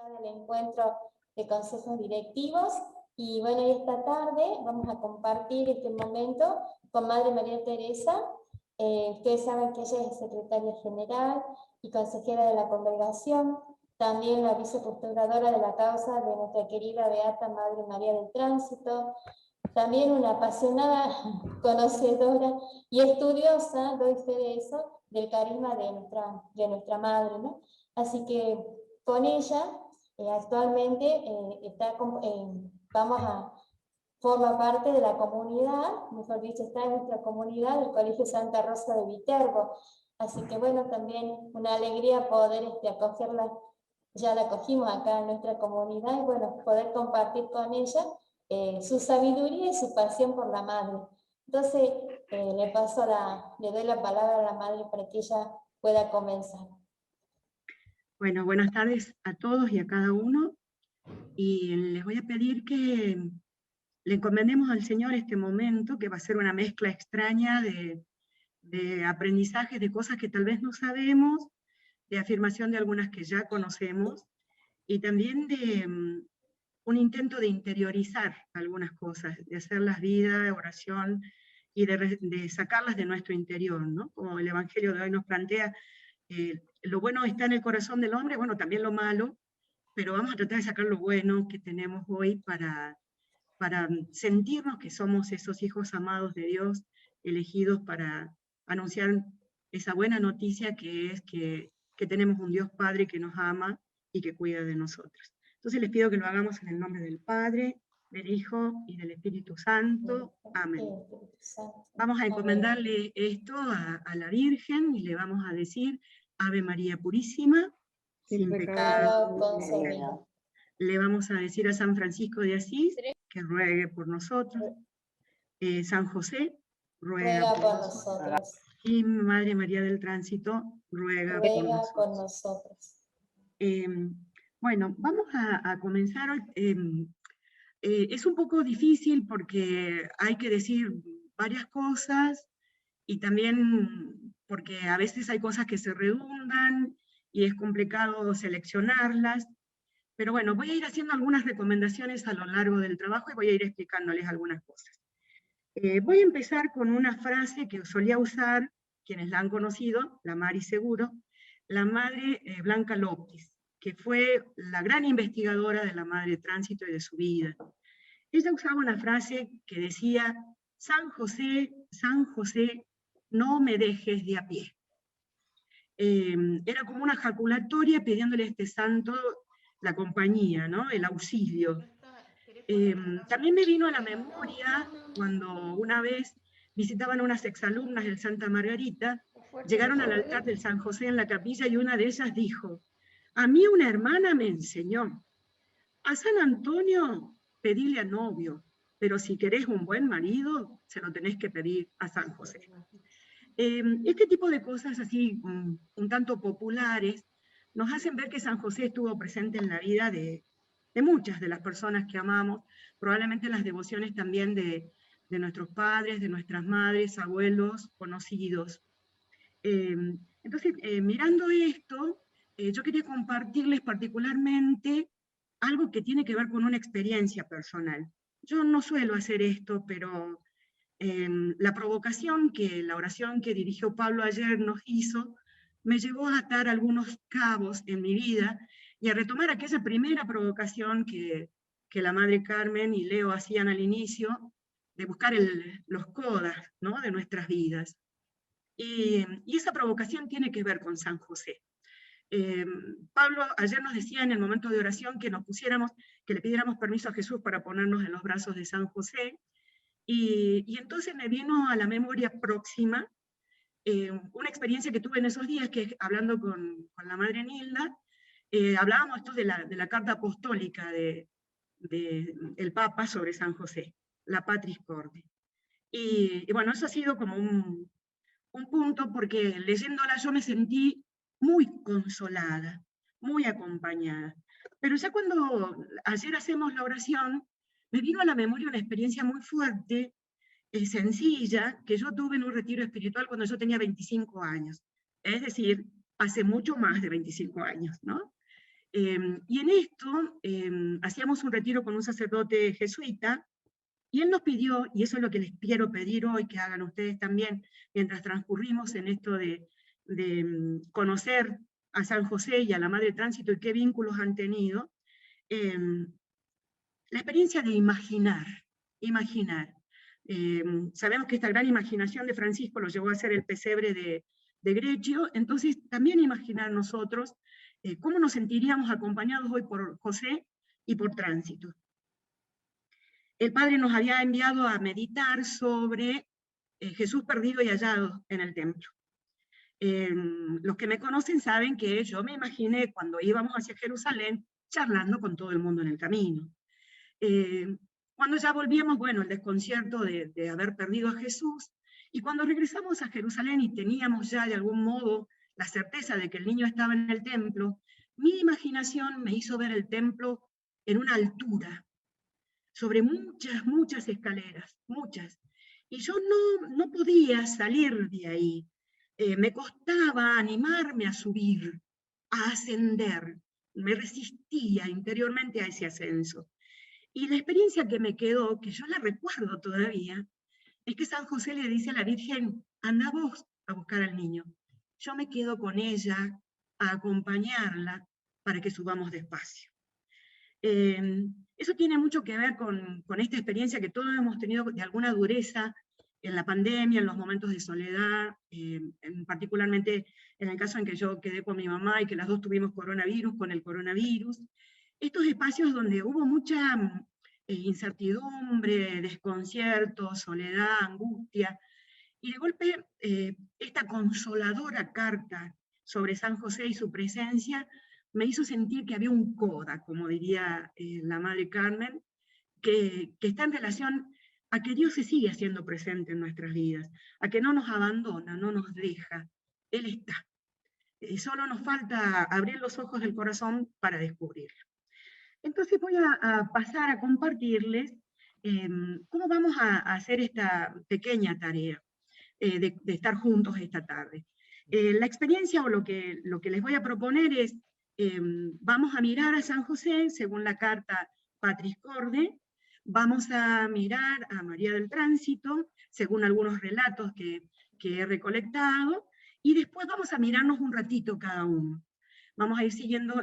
participar del encuentro de consejos directivos. Y bueno, y esta tarde vamos a compartir este momento con Madre María Teresa. Ustedes saben que ella es secretaria general y consejera de la congregación, también la vicepostuladora de la causa de nuestra querida Beata Madre María del Tránsito, también una apasionada conocedora y estudiosa, doy fe de eso, del carisma de nuestra madre, ¿no? Así que con ella actualmente forma parte de la comunidad, mejor dicho, está en nuestra comunidad, del Colegio Santa Rosa de Viterbo. Así que bueno, también una alegría poder acogerla, ya la acogimos acá en nuestra comunidad, y bueno, poder compartir con ella su sabiduría y su pasión por la madre. Entonces, le doy la palabra a la madre para que ella pueda comenzar. Bueno, buenas tardes a todos y a cada uno. Y les voy a pedir que le encomendemos al Señor este momento, que va a ser una mezcla extraña de aprendizajes, de cosas que tal vez no sabemos, de afirmación de algunas que ya conocemos, y también de un intento de interiorizar algunas cosas, de hacerlas vida, oración, y de sacarlas de nuestro interior, ¿no? Como el Evangelio de hoy nos plantea, lo bueno está en el corazón del hombre, bueno, también lo malo, pero vamos a tratar de sacar lo bueno que tenemos hoy para sentirnos que somos esos hijos amados de Dios, elegidos para anunciar esa buena noticia que es que tenemos un Dios Padre que nos ama y que cuida de nosotros. Entonces les pido que lo hagamos en el nombre del Padre, del Hijo y del Espíritu Santo. Amén. Vamos a encomendarle esto a la Virgen y le vamos a decir: Ave María Purísima, sin pecado concebida. Le vamos a decir a San Francisco de Asís que ruegue por nosotros. San José, ruega por nosotros. Y Madre María del Tránsito, ruega por nosotros. Bueno, vamos a comenzar hoy. Es un poco difícil porque hay que decir varias cosas, y también porque a veces hay cosas que se redundan y es complicado seleccionarlas. Pero bueno, voy a ir haciendo algunas recomendaciones a lo largo del trabajo y voy a ir explicándoles algunas cosas. Voy a empezar con una frase que solía usar quienes la han conocido, la Mari seguro, la madre Blanca López, que fue la gran investigadora de la Madre Tránsito y de su vida. Ella usaba una frase que decía: San José, no me dejes de a pie. Era como una jaculatoria pidiéndole a este santo la compañía, ¿no? El auxilio. También me vino a la memoria cuando una vez visitaban unas exalumnas del Santa Margarita, llegaron al altar del San José en la capilla y una de ellas dijo: a mí una hermana me enseñó, a San Antonio pedile a novio, pero si querés un buen marido, se lo tenés que pedir a San José. Este tipo de cosas así, un tanto populares, nos hacen ver que San José estuvo presente en la vida de muchas de las personas que amamos, probablemente en las devociones también de nuestros padres, de nuestras madres, abuelos, conocidos. Entonces, mirando esto, yo quería compartirles particularmente algo que tiene que ver con una experiencia personal. Yo no suelo hacer esto, pero la provocación la oración que dirigió Pablo ayer nos hizo, me llevó a atar algunos cabos en mi vida y a retomar aquella primera provocación que la Madre Carmen y Leo hacían al inicio, de buscar los codas, ¿no?, de nuestras vidas. Y esa provocación tiene que ver con San José. Pablo ayer nos decía en el momento de oración que que le pidiéramos permiso a Jesús para ponernos en los brazos de San José, y entonces me vino a la memoria próxima una experiencia que tuve en esos días, que hablando con la Madre Nilda, hablábamos esto de la carta apostólica del Papa sobre San José, la Patris Corde. Y bueno, eso ha sido como un punto, porque leyéndola yo me sentí muy consolada, muy acompañada. Pero ya cuando ayer hacemos la oración, me vino a la memoria una experiencia muy fuerte, sencilla, que yo tuve en un retiro espiritual cuando yo tenía 25 años. Es decir, hace mucho más de 25 años, ¿no? Y en esto hacíamos un retiro con un sacerdote jesuita, y él nos pidió, y eso es lo que les quiero pedir hoy, que hagan ustedes también, mientras transcurrimos en esto de conocer a San José y a la Madre Tránsito y qué vínculos han tenido, la experiencia de imaginar. Sabemos que esta gran imaginación de Francisco lo llevó a ser el pesebre de Greccio, entonces también imaginar nosotros cómo nos sentiríamos acompañados hoy por José y por Tránsito. El Padre nos había enviado a meditar sobre Jesús perdido y hallado en el templo. Los que me conocen saben que yo me imaginé cuando íbamos hacia Jerusalén charlando con todo el mundo en el camino. Cuando ya volvíamos, bueno, el desconcierto de haber perdido a Jesús, y cuando regresamos a Jerusalén y teníamos ya de algún modo la certeza de que el niño estaba en el templo, mi imaginación me hizo ver el templo en una altura, sobre muchas escaleras, muchas. Y yo no podía salir de ahí. Me costaba animarme a subir, a ascender. Me resistía interiormente a ese ascenso. Y la experiencia que me quedó, que yo la recuerdo todavía, es que San José le dice a la Virgen, anda vos a buscar al niño. Yo me quedo con ella, a acompañarla, para que subamos despacio. Eso tiene mucho que ver con esta experiencia que todos hemos tenido de alguna dureza en la pandemia, en los momentos de soledad, particularmente en el caso en que yo quedé con mi mamá y que las dos tuvimos coronavirus, con el coronavirus. Estos espacios donde hubo mucha incertidumbre, desconcierto, soledad, angustia, y de golpe esta consoladora carta sobre San José y su presencia me hizo sentir que había un coda, como diría la Madre Carmen, que está en relación a que Dios se sigue haciendo presente en nuestras vidas, a que no nos abandona, no nos deja, Él está. Solo nos falta abrir los ojos del corazón para descubrirlo. Entonces voy a pasar a compartirles cómo vamos a hacer esta pequeña tarea de estar juntos esta tarde. La experiencia o lo que les voy a proponer es, vamos a mirar a San José según la carta Patris Corde, vamos a mirar a María del Tránsito según algunos relatos que he recolectado, y después vamos a mirarnos un ratito cada uno. Vamos a ir siguiendo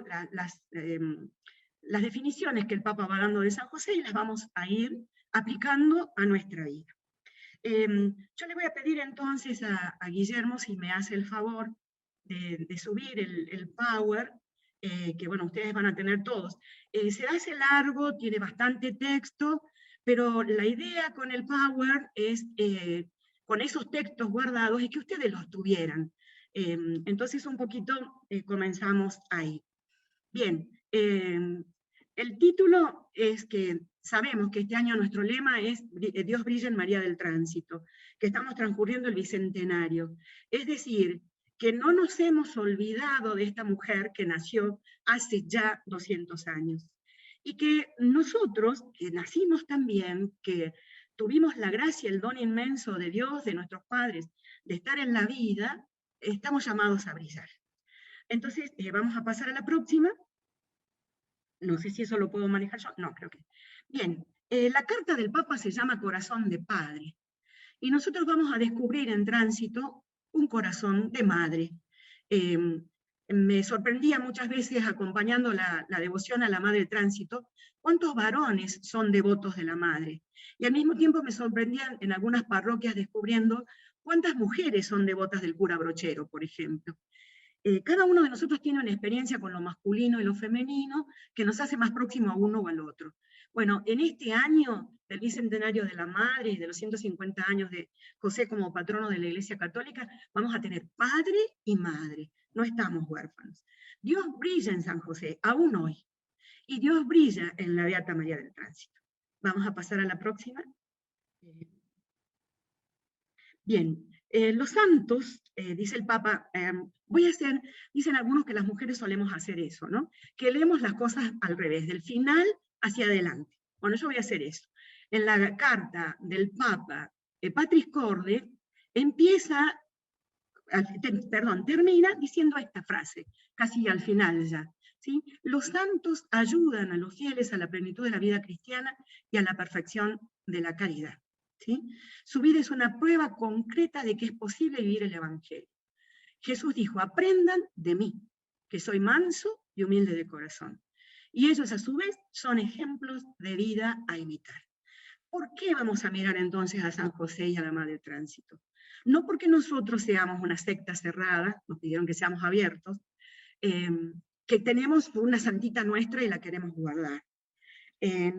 las definiciones que el Papa va dando de San José y las vamos a ir aplicando a nuestra vida. Yo le voy a pedir entonces a Guillermo si me hace el favor de subir el Power, que bueno, ustedes van a tener todos. Se hace largo, tiene bastante texto, pero la idea con el Power es, con esos textos guardados, es que ustedes los tuvieran. Entonces un poquito comenzamos ahí. Bien, el título es que sabemos que este año nuestro lema es Dios brilla en María del Tránsito, que estamos transcurriendo el bicentenario. Es decir, que no nos hemos olvidado de esta mujer que nació hace ya 200 años. Y que nosotros, que nacimos también, que tuvimos la gracia, el don inmenso de Dios, de nuestros padres, de estar en la vida, estamos llamados a brillar. Entonces, vamos a pasar a la próxima. No sé si eso lo puedo manejar yo. No, creo que. Bien, la carta del Papa se llama Corazón de Padre. Y nosotros vamos a descubrir en Tránsito un corazón de madre. Me sorprendía muchas veces acompañando la devoción a la Madre Tránsito, cuántos varones son devotos de la Madre. Y al mismo tiempo me sorprendían en algunas parroquias descubriendo cuántas mujeres son devotas del cura brochero, por ejemplo. Cada uno de nosotros tiene una experiencia con lo masculino y lo femenino que nos hace más próximo a uno o al otro. Bueno, en este año del bicentenario de la Madre y de los 150 años de José como patrono de la Iglesia Católica, vamos a tener padre y madre, no estamos huérfanos. Dios brilla en San José, aún hoy, y Dios brilla en la Beata María del Tránsito. Vamos a pasar a la próxima. Bien, los santos, dice el Papa, dicen algunos que las mujeres solemos hacer eso, ¿no? Que leemos las cosas al revés, del final hacia adelante. Bueno, yo voy a hacer eso. En la carta del Papa Patris Corde, termina diciendo esta frase, casi al final ya. ¿sí? Los santos ayudan a los fieles a la plenitud de la vida cristiana y a la perfección de la caridad, ¿sí? Su vida es una prueba concreta de que es posible vivir el Evangelio. Jesús dijo, aprendan de mí, que soy manso y humilde de corazón. Y ellos a su vez son ejemplos de vida a imitar. ¿Por qué vamos a mirar entonces a San José y a la Madre Tránsito? No porque nosotros seamos una secta cerrada, nos pidieron que seamos abiertos, que tenemos una santita nuestra y la queremos guardar.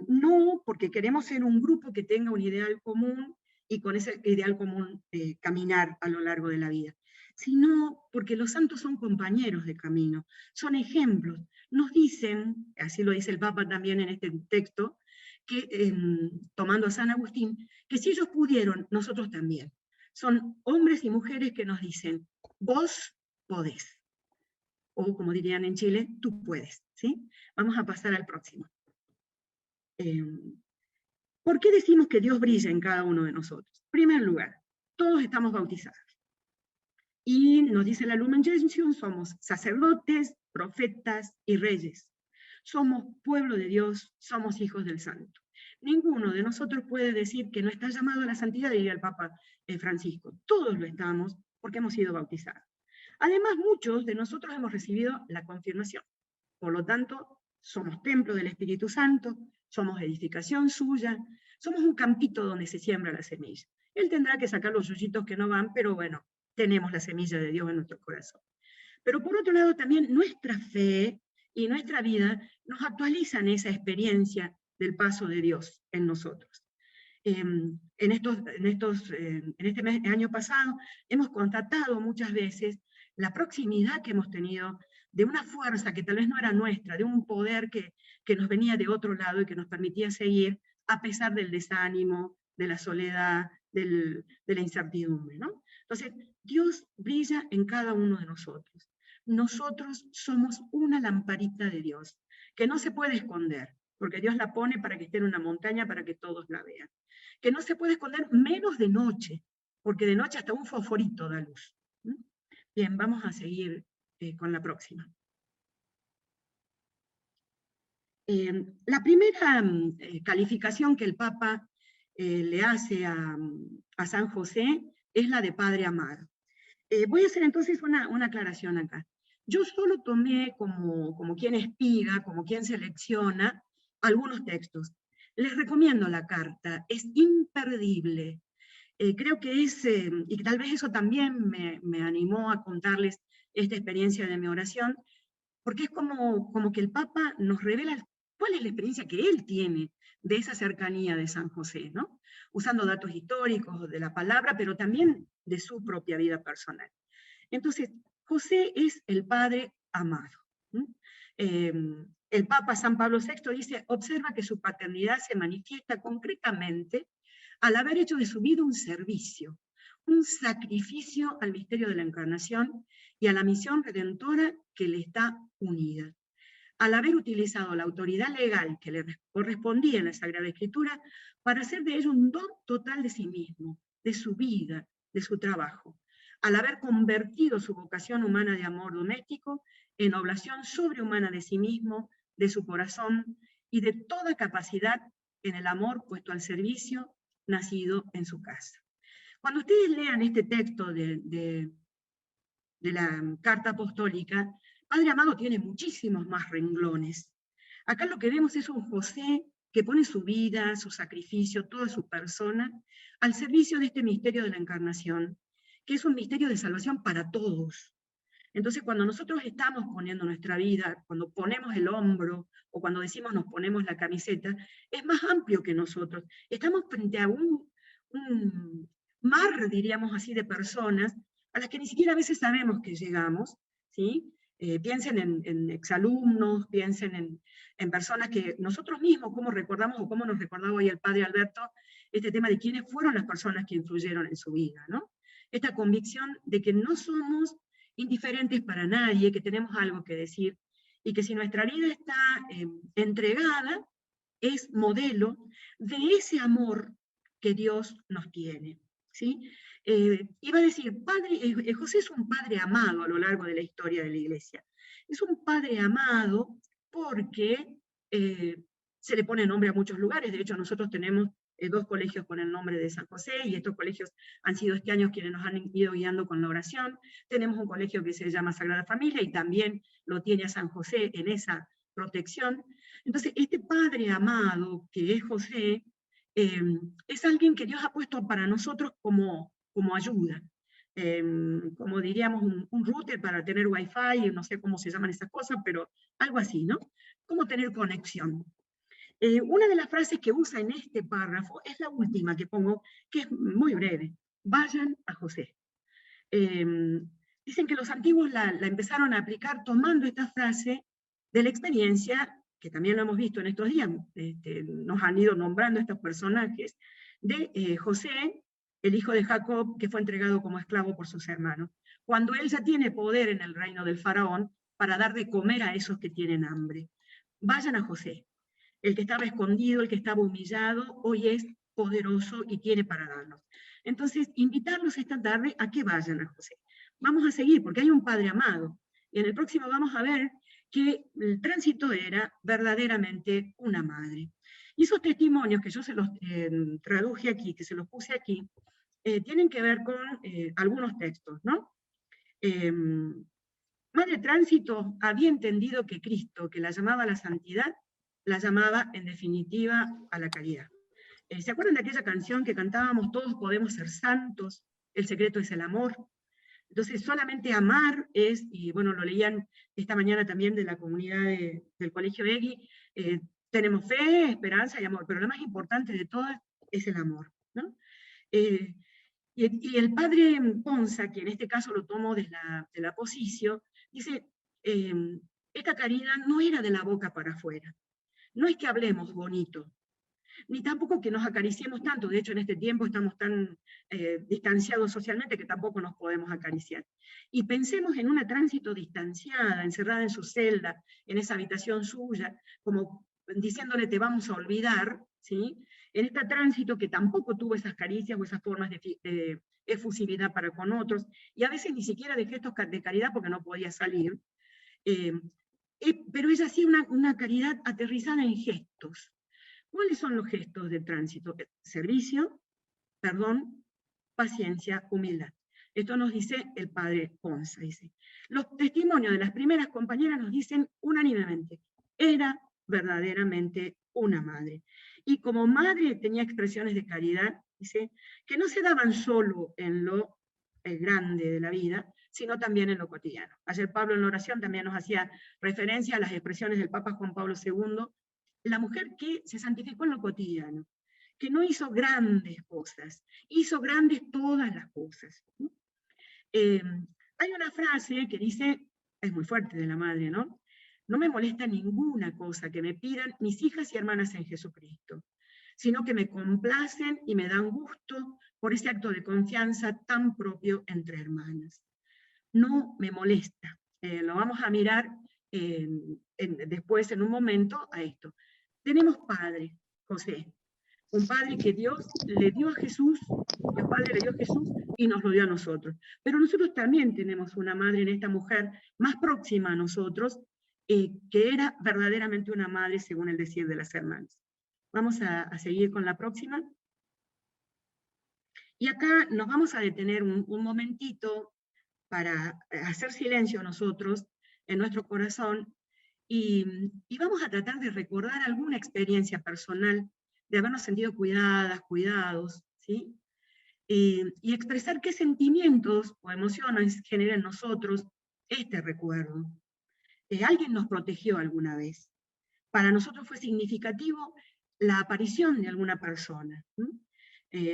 No porque queremos ser un grupo que tenga un ideal común y con ese ideal común caminar a lo largo de la vida, sino porque los santos son compañeros de camino, son ejemplos. Nos dicen, así lo dice el Papa también en este texto, que, tomando a San Agustín, que si ellos pudieron, nosotros también. Son hombres y mujeres que nos dicen, vos podés. O como dirían en Chile, tú puedes. ¿Sí? Vamos a pasar al próximo. ¿Por qué decimos que Dios brilla en cada uno de nosotros? En primer lugar, todos estamos bautizados. Y nos dice la Lumen Gentium, somos sacerdotes, profetas y reyes. Somos pueblo de Dios, somos hijos del Santo. Ninguno de nosotros puede decir que no está llamado a la santidad, diría el Papa Francisco. Todos lo estamos porque hemos sido bautizados. Además, muchos de nosotros hemos recibido la confirmación. Por lo tanto, somos templo del Espíritu Santo, somos edificación suya, somos un campito donde se siembra la semilla. Él tendrá que sacar los yuyitos que no van, pero bueno, tenemos la semilla de Dios en nuestro corazón. Pero por otro lado, también nuestra fe y nuestra vida nos actualizan esa experiencia del paso de Dios en nosotros. En este año pasado hemos constatado muchas veces la proximidad que hemos tenido de una fuerza que tal vez no era nuestra, de un poder que nos venía de otro lado y que nos permitía seguir a pesar del desánimo, de la soledad, de la incertidumbre, ¿no? Entonces, Dios brilla en cada uno de nosotros. Nosotros somos una lamparita de Dios, que no se puede esconder, porque Dios la pone para que esté en una montaña para que todos la vean. Que no se puede esconder menos de noche, porque de noche hasta un fosforito da luz. Bien, vamos a seguir con la próxima. La primera calificación que el Papa le hace a San José es la de Padre amado. Voy a hacer entonces una aclaración acá. Yo solo tomé como quien espiga, como quien selecciona algunos textos. Les recomiendo la carta, es imperdible. Creo que es, y tal vez eso también me animó a contarles esta experiencia de mi oración, porque es como que el Papa nos revela cuál es la experiencia que él tiene de esa cercanía de San José, ¿no? Usando datos históricos de la palabra, pero también de su propia vida personal. Entonces, José es el Padre amado. El Papa San Pablo VI dice, observa que su paternidad se manifiesta concretamente al haber hecho de su vida un servicio, un sacrificio al misterio de la encarnación y a la misión redentora que le está unida. Al haber utilizado la autoridad legal que le correspondía en la Sagrada Escritura para hacer de ello un don total de sí mismo, de su vida, de su trabajo. Al haber convertido su vocación humana de amor doméstico en oblación sobrehumana de sí mismo, de su corazón y de toda capacidad en el amor puesto al servicio nacido en su casa. Cuando ustedes lean este texto de la Carta Apostólica, Padre amado tiene muchísimos más renglones. Acá lo que vemos es un José que pone su vida, su sacrificio, toda su persona al servicio de este misterio de la encarnación, que es un misterio de salvación para todos. Entonces, cuando nosotros estamos poniendo nuestra vida, cuando ponemos el hombro, o cuando decimos nos ponemos la camiseta, es más amplio que nosotros. Estamos frente a un mar, diríamos así, de personas a las que ni siquiera a veces sabemos que llegamos, ¿sí? Piensen en exalumnos, piensen en personas que nosotros mismos, cómo recordamos o cómo nos recordaba hoy el Padre Alberto, este tema de quiénes fueron las personas que influyeron en su vida, ¿no? Esta convicción de que no somos indiferentes para nadie, que tenemos algo que decir, y que si nuestra vida está entregada, es modelo de ese amor que Dios nos tiene, ¿sí? Iba a decir, José es un padre amado a lo largo de la historia de la Iglesia. Es un padre amado porque se le pone nombre a muchos lugares. De hecho, nosotros tenemos 2 colegios con el nombre de San José, y estos colegios han sido este año quienes nos han ido guiando con la oración. Tenemos un colegio que se llama Sagrada Familia, y también lo tiene a San José en esa protección. Entonces, este padre amado, que es José, es alguien que Dios ha puesto para nosotros como ayuda. Como diríamos, un router para tener wifi, no sé cómo se llaman esas cosas, pero algo así, ¿no? Como tener conexión. Una de las frases que usa en este párrafo es la última que pongo, que es muy breve. Vayan a José. Dicen que los antiguos la empezaron a aplicar tomando esta frase de la experiencia, que también lo hemos visto en estos días, nos han ido nombrando estos personajes, de José, el hijo de Jacob, que fue entregado como esclavo por sus hermanos, cuando él ya tiene poder en el reino del faraón para dar de comer a esos que tienen hambre. Vayan a José. El que estaba escondido, el que estaba humillado, hoy es poderoso y tiene para darnos. Entonces, invitarlos esta tarde a que vayan a José. Vamos a seguir, porque hay un Padre amado. Y en el próximo vamos a ver que el tránsito era verdaderamente una madre. Y esos testimonios que yo se los traduje aquí, que se los puse aquí, tienen que ver con algunos textos, ¿no? Madre Tránsito había entendido que Cristo, que la llamaba a la santidad, la llamaba en definitiva a la caridad. ¿Se acuerdan de aquella canción que cantábamos, todos podemos ser santos, el secreto es el amor? Entonces solamente amar es, y bueno, lo leían esta mañana también de la comunidad del Colegio EGI, tenemos fe, esperanza y amor, pero lo más importante de todas es el amor, ¿no? Y el padre Ponza, que en este caso lo tomo de la Posición, dice, esta caridad no era de la boca para afuera, no es que hablemos bonito, ni tampoco que nos acariciemos tanto. De hecho, en este tiempo estamos tan distanciados socialmente que tampoco nos podemos acariciar. Y pensemos en una Tránsito distanciada, encerrada en su celda, en esa habitación suya, como diciéndole te vamos a olvidar, ¿sí? En esta Tránsito que tampoco tuvo esas caricias o esas formas de efusividad para con otros, y a veces ni siquiera de gestos de caridad porque no podía salir, pero ella hacía una caridad aterrizada en gestos. ¿Cuáles son los gestos de Tránsito? Servicio, perdón, paciencia, humildad. Esto nos dice el padre Ponza. Dice. Los testimonios de las primeras compañeras nos dicen unánimemente, era verdaderamente una madre. Y como madre tenía expresiones de caridad, dice, que no se daban solo en lo grande de la vida, sino también en lo cotidiano. Ayer Pablo en la oración también nos hacía referencia a las expresiones del Papa Juan Pablo II, la mujer que se santificó en lo cotidiano, que no hizo grandes cosas, hizo grandes todas las cosas. Hay una frase que dice, es muy fuerte de la madre, ¿no? No me molesta ninguna cosa que me pidan mis hijas y hermanas en Jesucristo, sino que me complacen y me dan gusto por ese acto de confianza tan propio entre hermanas. No me molesta. Lo vamos a mirar después, en un momento, a esto. Tenemos Padre, José, un Padre que Dios le dio a Jesús, Dios Padre le dio a Jesús y nos lo dio a nosotros. Pero nosotros también tenemos una madre en esta mujer más próxima a nosotros, que era verdaderamente una madre según el decir de las hermanas. Vamos a seguir con la próxima. Y acá nos vamos a detener un momentito para hacer silencio nosotros en nuestro corazón y vamos a tratar de recordar alguna experiencia personal de habernos sentido cuidadas, cuidados, ¿sí? Y expresar qué sentimientos o emociones genera en nosotros este recuerdo. Alguien nos protegió alguna vez. Para nosotros fue significativo la aparición de alguna persona.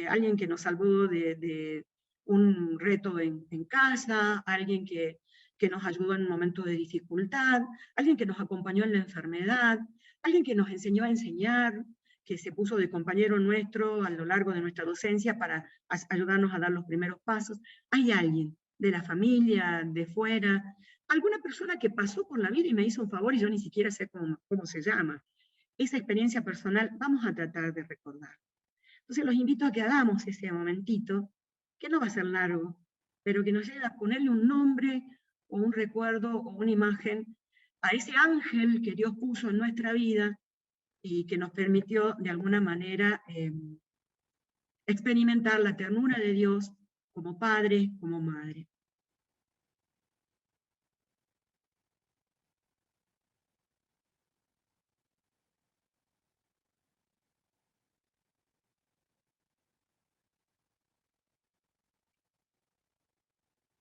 Alguien que nos salvó de un reto en casa, alguien que nos ayudó en un momento de dificultad, alguien que nos acompañó en la enfermedad, alguien que nos enseñó a enseñar, que se puso de compañero nuestro a lo largo de nuestra docencia para ayudarnos a dar los primeros pasos. Hay alguien de la familia, de fuera, alguna persona que pasó por la vida y me hizo un favor y yo ni siquiera sé cómo se llama. Esa experiencia personal vamos a tratar de recordar. Entonces los invito a que hagamos ese momentito, que no va a ser largo, pero que nos lleve a ponerle un nombre o un recuerdo o una imagen a ese ángel que Dios puso en nuestra vida y que nos permitió de alguna manera experimentar la ternura de Dios como padre, como madre.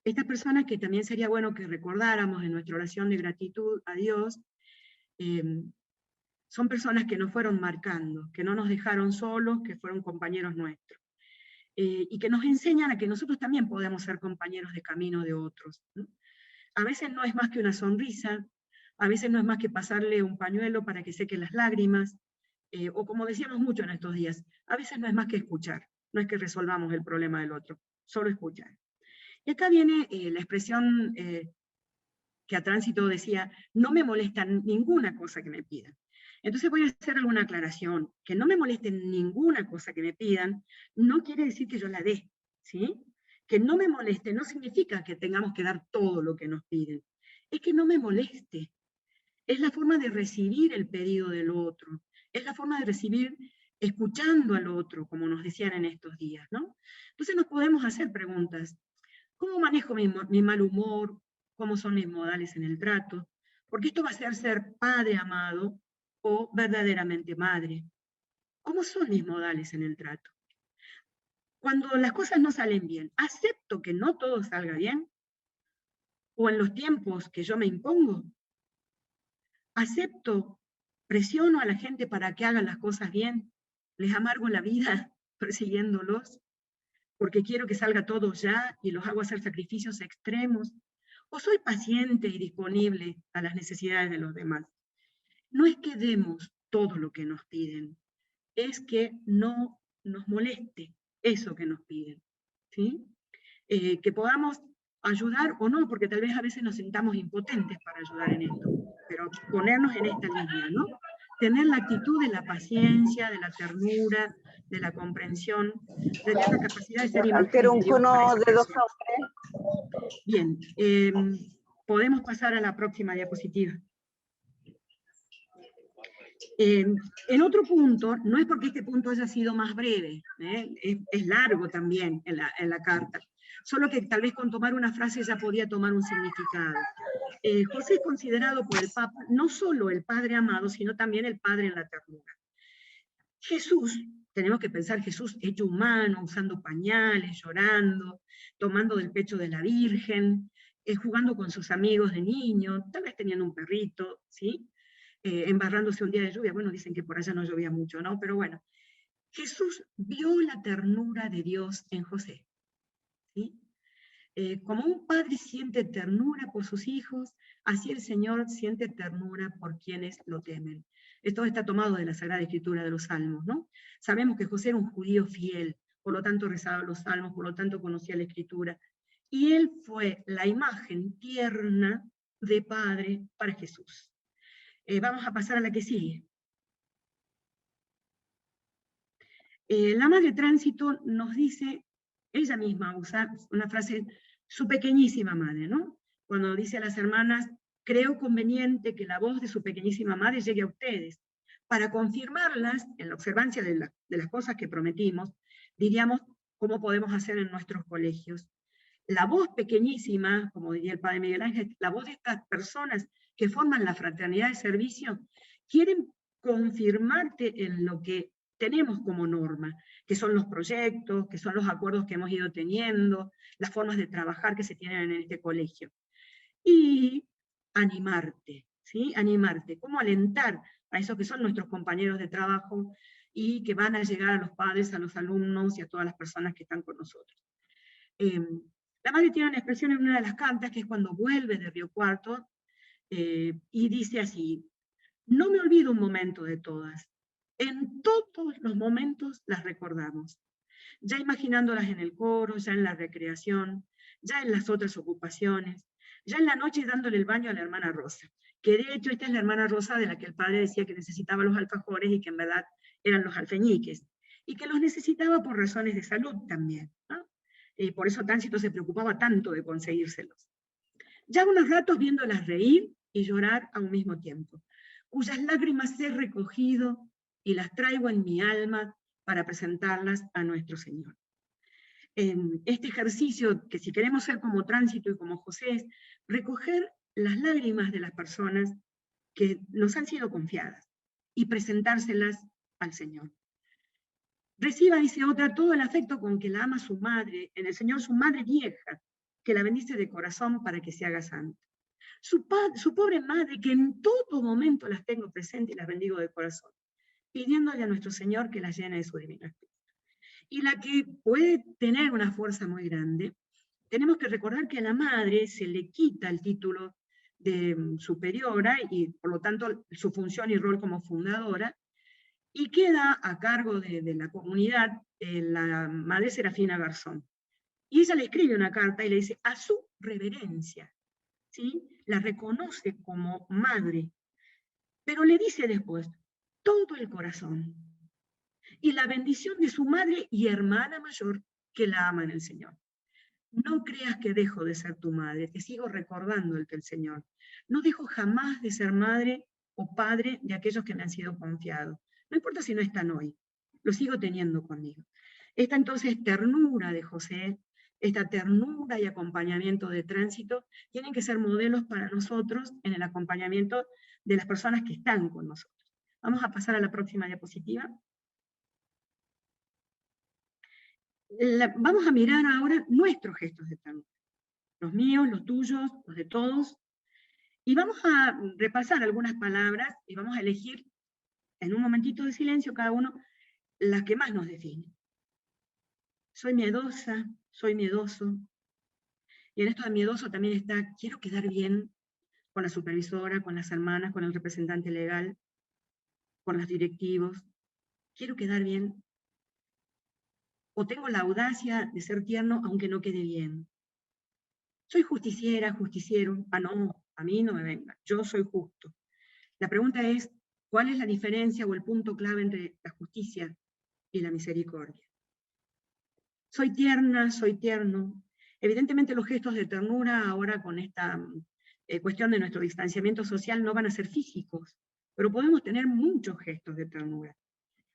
Estas personas que también sería bueno que recordáramos en nuestra oración de gratitud a Dios, son personas que nos fueron marcando, que no nos dejaron solos, que fueron compañeros nuestros. Y que nos enseñan a que nosotros también podemos ser compañeros de camino de otros, ¿no? A veces no es más que una sonrisa, a veces no es más que pasarle un pañuelo para que seque las lágrimas, o como decíamos mucho en estos días, a veces no es más que escuchar, no es que resolvamos el problema del otro, solo escuchar. Y acá viene la expresión que a Tránsito decía, no me molesta ninguna cosa que me pidan. Entonces voy a hacer alguna aclaración, que no me molesten ninguna cosa que me pidan, no quiere decir que yo la dé, ¿sí? Que no me moleste no significa que tengamos que dar todo lo que nos piden, es que no me moleste, es la forma de recibir el pedido del otro, es la forma de recibir escuchando al otro, como nos decían en estos días, ¿no? Entonces nos podemos hacer preguntas, ¿cómo manejo mi mal humor? ¿Cómo son mis modales en el trato? Porque esto va a ser padre amado o verdaderamente madre. ¿Cómo son mis modales en el trato? Cuando las cosas no salen bien, ¿acepto que no todo salga bien? ¿O en los tiempos que yo me impongo? ¿Acepto, presiono a la gente para que hagan las cosas bien? ¿Les amargo la vida persiguiéndolos? Porque quiero que salga todo ya y los hago hacer sacrificios extremos. ¿O soy paciente y disponible a las necesidades de los demás? No es que demos todo lo que nos piden, es que no nos moleste eso que nos piden, ¿sí? Que podamos ayudar o no, porque tal vez a veces nos sintamos impotentes para ayudar en esto, pero ponernos en esta línea, ¿no? Tener la actitud de la paciencia, de la ternura, de la comprensión, de tener la capacidad de ser imagen de Dios para esa persona. Bien, podemos pasar a la próxima diapositiva. En otro punto, no es porque este punto haya sido más breve, es largo también en la carta, solo que tal vez con tomar una frase ya podía tomar un significado. José es considerado por el Papa no solo el Padre amado, sino también el Padre en la ternura. Jesús, tenemos que pensar Jesús hecho humano, usando pañales, llorando, tomando del pecho de la Virgen, jugando con sus amigos de niño, tal vez teniendo un perrito, ¿sí? Embarrándose un día de lluvia, bueno, dicen que por allá no llovía mucho, ¿no? Pero bueno, Jesús vio la ternura de Dios en José, ¿sí? Como un padre siente ternura por sus hijos, así el Señor siente ternura por quienes lo temen. Esto está tomado de la Sagrada Escritura de los Salmos, ¿no? Sabemos que José era un judío fiel, por lo tanto rezaba los Salmos, por lo tanto conocía la Escritura, y él fue la imagen tierna de padre para Jesús. Vamos a pasar a la que sigue. La Madre Tránsito nos dice, ella misma usa una frase, su pequeñísima madre, ¿no? Cuando dice a las hermanas, creo conveniente que la voz de su pequeñísima madre llegue a ustedes, para confirmarlas en la observancia de las cosas que prometimos, diríamos, cómo podemos hacer en nuestros colegios. La voz pequeñísima, como diría el padre Miguel Ángel, la voz de estas personas que forman la fraternidad de servicio, quieren confirmarte en lo que tenemos como norma, que son los proyectos, que son los acuerdos que hemos ido teniendo, las formas de trabajar que se tienen en este colegio. Y animarte, ¿sí? Animarte, cómo alentar a esos que son nuestros compañeros de trabajo y que van a llegar a los padres, a los alumnos y a todas las personas que están con nosotros. La madre tiene una expresión en una de las cantas, que es cuando vuelve de Río Cuarto, y dice así, no me olvido un momento de todas, en todos los momentos las recordamos, ya imaginándolas en el coro, ya en la recreación, ya en las otras ocupaciones, ya en la noche dándole el baño a la hermana Rosa, que de hecho esta es la hermana Rosa de la que el padre decía que necesitaba los alfajores y que en verdad eran los alfeñiques, y que los necesitaba por razones de salud también, ¿no? Por eso Tránsito se preocupaba tanto de conseguírselos. Ya unos ratos viéndolas reír y llorar a un mismo tiempo, cuyas lágrimas he recogido y las traigo en mi alma para presentarlas a nuestro Señor. Este ejercicio, que si queremos ser como Tránsito y como José, es recoger las lágrimas de las personas que nos han sido confiadas y presentárselas al Señor. Reciba, dice otra, todo el afecto con que la ama su madre, en el Señor su madre vieja, que la bendice de corazón para que se haga santa. Su pobre madre, que en todo momento las tengo presentes y las bendigo de corazón, pidiéndole a nuestro Señor que las llene de su divino espíritu. Y la que puede tener una fuerza muy grande, tenemos que recordar que a la madre se le quita el título de superiora y por lo tanto su función y rol como fundadora, y queda a cargo de la comunidad la madre Serafina Garzón. Y ella le escribe una carta y le dice, a su reverencia, ¿sí? La reconoce como madre, pero le dice después, todo el corazón, y la bendición de su madre y hermana mayor que la ama en el Señor. No creas que dejo de ser tu madre, te sigo recordando el Señor. No dejo jamás de ser madre o padre de aquellos que me han sido confiados. No importa si no están hoy, lo sigo teniendo conmigo. Esta entonces ternura de José, esta ternura y acompañamiento de Tránsito, tienen que ser modelos para nosotros en el acompañamiento de las personas que están con nosotros. Vamos a pasar a la próxima diapositiva. Vamos a mirar ahora nuestros gestos de ternura. Los míos, los tuyos, los de todos. Y vamos a repasar algunas palabras y vamos a elegir en un momentito de silencio cada uno las que más nos definen. Soy miedosa, soy miedoso. Y en esto de miedoso también está, quiero quedar bien con la supervisora, con las hermanas, con el representante legal, con los directivos. Quiero quedar bien. O tengo la audacia de ser tierno aunque no quede bien. Soy justiciera, justiciero. Ah, no, a mí no me venga. Yo soy justo. La pregunta es, ¿cuál es la diferencia o el punto clave entre la justicia y la misericordia? Soy tierna, soy tierno. Evidentemente los gestos de ternura ahora con esta cuestión de nuestro distanciamiento social no van a ser físicos, pero podemos tener muchos gestos de ternura.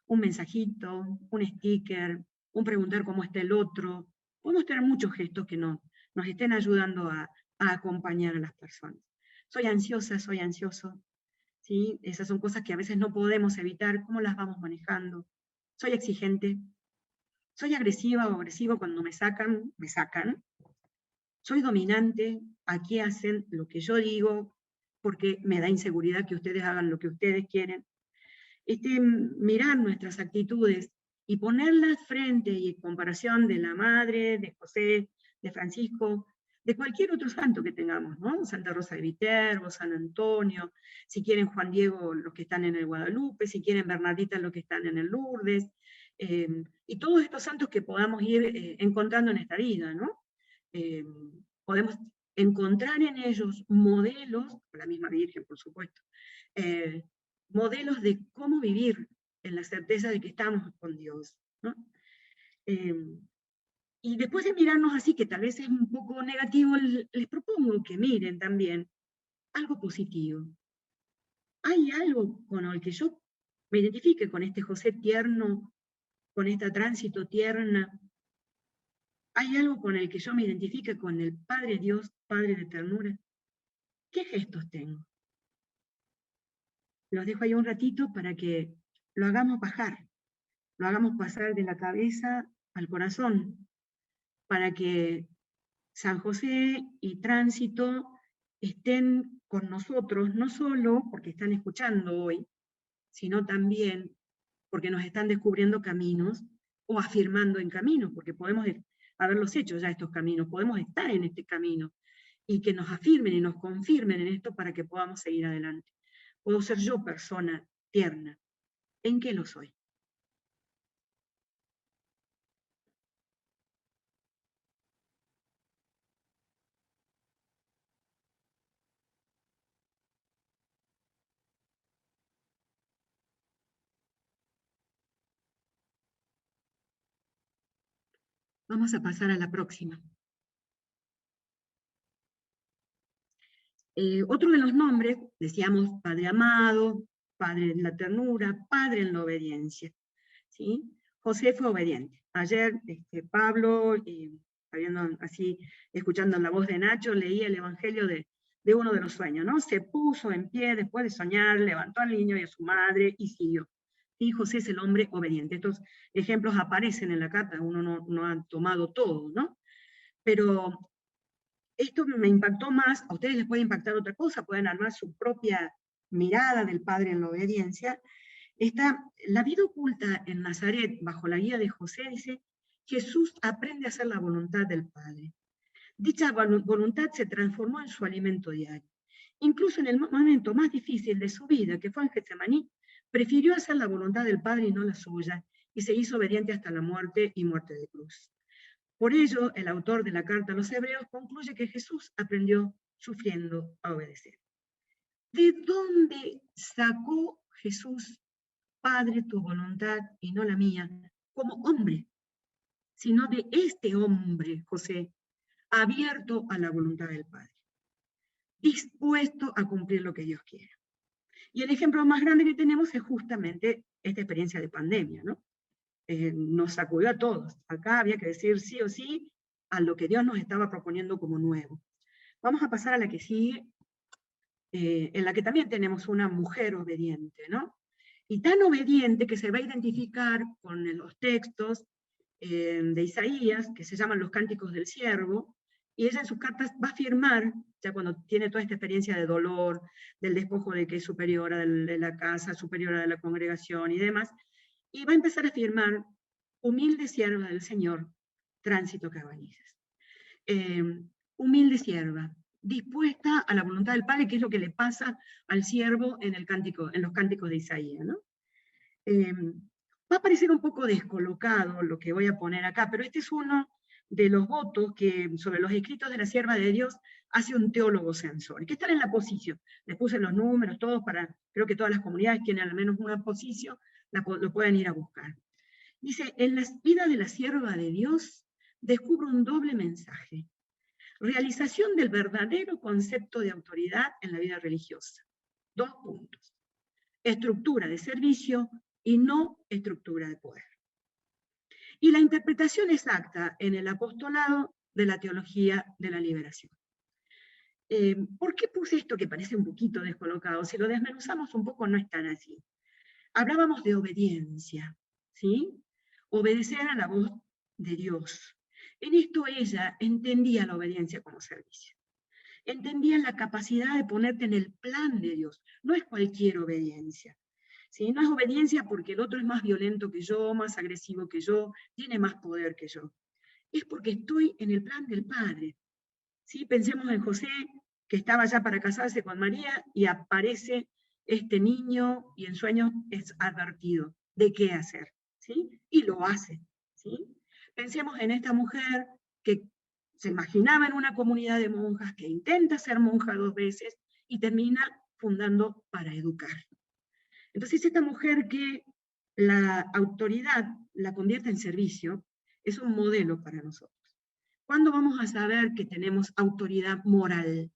Un mensajito, un sticker, un preguntar cómo está el otro. Podemos tener muchos gestos que nos estén ayudando a acompañar a las personas. Soy ansiosa, soy ansioso. ¿Sí? Esas son cosas que a veces no podemos evitar, ¿cómo las vamos manejando? Soy exigente, soy agresiva o agresivo cuando me sacan, soy dominante, aquí hacen lo que yo digo, porque me da inseguridad que ustedes hagan lo que ustedes quieren. Mirar nuestras actitudes y ponerlas frente y en comparación de la madre, de José, de Francisco, de cualquier otro santo que tengamos, ¿no? Santa Rosa de Viterbo, San Antonio, si quieren Juan Diego, los que están en el Guadalupe, si quieren Bernardita, los que están en el Lourdes, y todos estos santos que podamos ir encontrando en esta vida, ¿no? Podemos encontrar en ellos modelos, la misma Virgen, por supuesto, modelos de cómo vivir en la certeza de que estamos con Dios, ¿no? Y después de mirarnos así, que tal vez es un poco negativo, les propongo que miren también algo positivo. ¿Hay algo con el que yo me identifique con este José tierno, con esta Tránsito tierna? ¿Hay algo con el que yo me identifique con el Padre Dios, Padre de ternura? ¿Qué gestos tengo? Los dejo ahí un ratito para que lo hagamos bajar, lo hagamos pasar de la cabeza al corazón, para que San José y Tránsito estén con nosotros, no solo porque están escuchando hoy, sino también porque nos están descubriendo caminos o afirmando en caminos, porque podemos haberlos hecho ya estos caminos, podemos estar en este camino y que nos afirmen y nos confirmen en esto para que podamos seguir adelante. Puedo ser yo persona tierna. ¿En qué lo soy? Vamos a pasar a la próxima. Otro de los nombres, decíamos Padre amado, Padre en la ternura, Padre en la obediencia, ¿sí? José fue obediente. Ayer Pablo, así, escuchando la voz de Nacho, leía el Evangelio de uno de los sueños, ¿no? Se puso en pie después de soñar, levantó al niño y a su madre y siguió. Y José es el hombre obediente. Estos ejemplos aparecen en la carta, uno no ha tomado todo, ¿no? Pero esto me impactó más, a ustedes les puede impactar otra cosa, pueden armar su propia mirada del Padre en la obediencia. La vida oculta en Nazaret, bajo la guía de José, dice, Jesús aprende a hacer la voluntad del Padre. Dicha voluntad se transformó en su alimento diario. Incluso en el momento más difícil de su vida, que fue en Getsemaní, prefirió hacer la voluntad del Padre y no la suya, y se hizo obediente hasta la muerte y muerte de cruz. Por ello, el autor de la carta a los Hebreos concluye que Jesús aprendió sufriendo a obedecer. ¿De dónde sacó Jesús, Padre, tu voluntad y no la mía, como hombre? Sino de este hombre, José, abierto a la voluntad del Padre, dispuesto a cumplir lo que Dios quiere. Y el ejemplo más grande que tenemos es justamente esta experiencia de pandemia, ¿no? Nos sacudió a todos. Acá había que decir sí o sí a lo que Dios nos estaba proponiendo como nuevo. Vamos a pasar a la que sigue, en la que también tenemos una mujer obediente, ¿no? Y tan obediente que se va a identificar con los textos de Isaías, que se llaman los Cánticos del Siervo, y ella en sus cartas va a afirmar, ya cuando tiene toda esta experiencia de dolor, del despojo de que es superiora de la casa, superiora de la congregación y demás, y va a empezar a afirmar, humilde sierva del Señor, tránsito Cabanillas. Humilde sierva, dispuesta a la voluntad del Padre, que es lo que le pasa al siervo en los cánticos de Isaías, ¿no? Va a parecer un poco descolocado lo que voy a poner acá, pero este es uno de los votos que sobre los escritos de la sierva de Dios hace un teólogo censor, que están en la posición. Les puse los números, todos creo que todas las comunidades tienen al menos una posición, lo pueden ir a buscar. Dice, en la vida de la sierva de Dios descubro un doble mensaje. Realización del verdadero concepto de autoridad en la vida religiosa. 2 puntos. Estructura de servicio y no estructura de poder. Y la interpretación exacta en el apostolado de la teología de la liberación. ¿Por qué puse esto que parece un poquito descolocado? Si lo desmenuzamos un poco no es tan así. Hablábamos de obediencia, ¿sí? Obedecer a la voz de Dios. En esto ella entendía la obediencia como servicio. Entendía la capacidad de ponerte en el plan de Dios. No es cualquier obediencia. ¿Sí? No es obediencia porque el otro es más violento que yo, más agresivo que yo, tiene más poder que yo. Es porque estoy en el plan del Padre. ¿Sí? Pensemos en José, que estaba ya para casarse con María, y aparece este niño, y en sueños es advertido de qué hacer. ¿Sí? Y lo hace. ¿Sí? Pensemos en esta mujer que se imaginaba en una comunidad de monjas, que intenta ser monja 2 veces, y termina fundando Para Educar. Entonces, esta mujer que la autoridad la convierte en servicio, es un modelo para nosotros. ¿Cuándo vamos a saber que tenemos autoridad moral?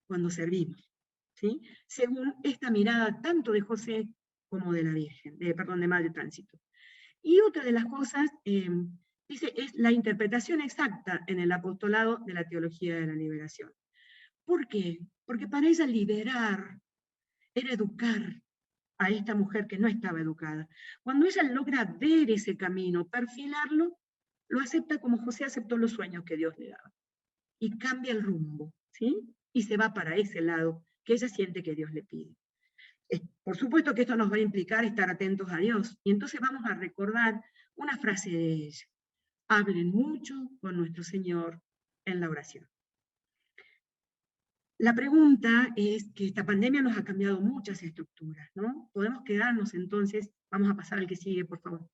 Cuando servimos, ¿sí? Según esta mirada tanto de José como de la Virgen, de Madre Tránsito. Y otra de las cosas, dice, es la interpretación exacta en el apostolado de la teología de la liberación. ¿Por qué? Porque para ella liberar era educar a esta mujer que no estaba educada. Cuando ella logra ver ese camino, perfilarlo, lo acepta como José aceptó los sueños que Dios le daba. Y cambia el rumbo, ¿sí? Y se va para ese lado que ella siente que Dios le pide. Por supuesto que esto nos va a implicar estar atentos a Dios. Y entonces vamos a recordar una frase de ella. Hablen mucho con nuestro Señor en la oración. La pregunta es que esta pandemia nos ha cambiado muchas estructuras, ¿no? Podemos quedarnos entonces, vamos a pasar al que sigue, por favor.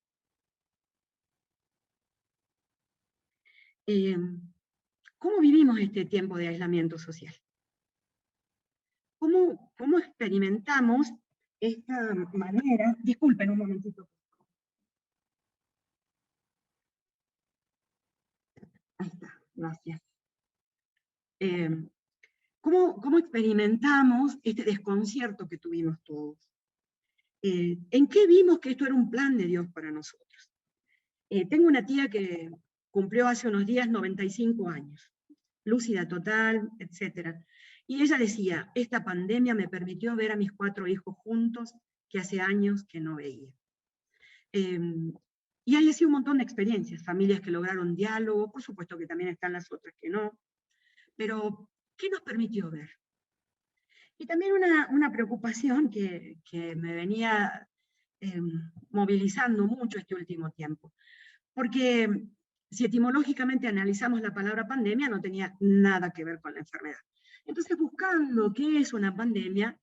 ¿Cómo vivimos este tiempo de aislamiento social? ¿Cómo experimentamos esta manera? Disculpen un momentito. Ahí está, gracias. cómo experimentamos este desconcierto que tuvimos todos. ¿En qué vimos que esto era un plan de Dios para nosotros? Tengo una tía que cumplió hace unos días 95 años, lúcida total, etc. Y ella decía, esta pandemia me permitió ver a mis 4 hijos juntos, que hace años que no veía. Y hay así un montón de experiencias, familias que lograron diálogo, por supuesto que también están las otras que no, pero ¿qué nos permitió ver? Y también una preocupación que me venía movilizando mucho este último tiempo, porque si etimológicamente analizamos la palabra pandemia, no tenía nada que ver con la enfermedad. Entonces, buscando qué es una pandemia,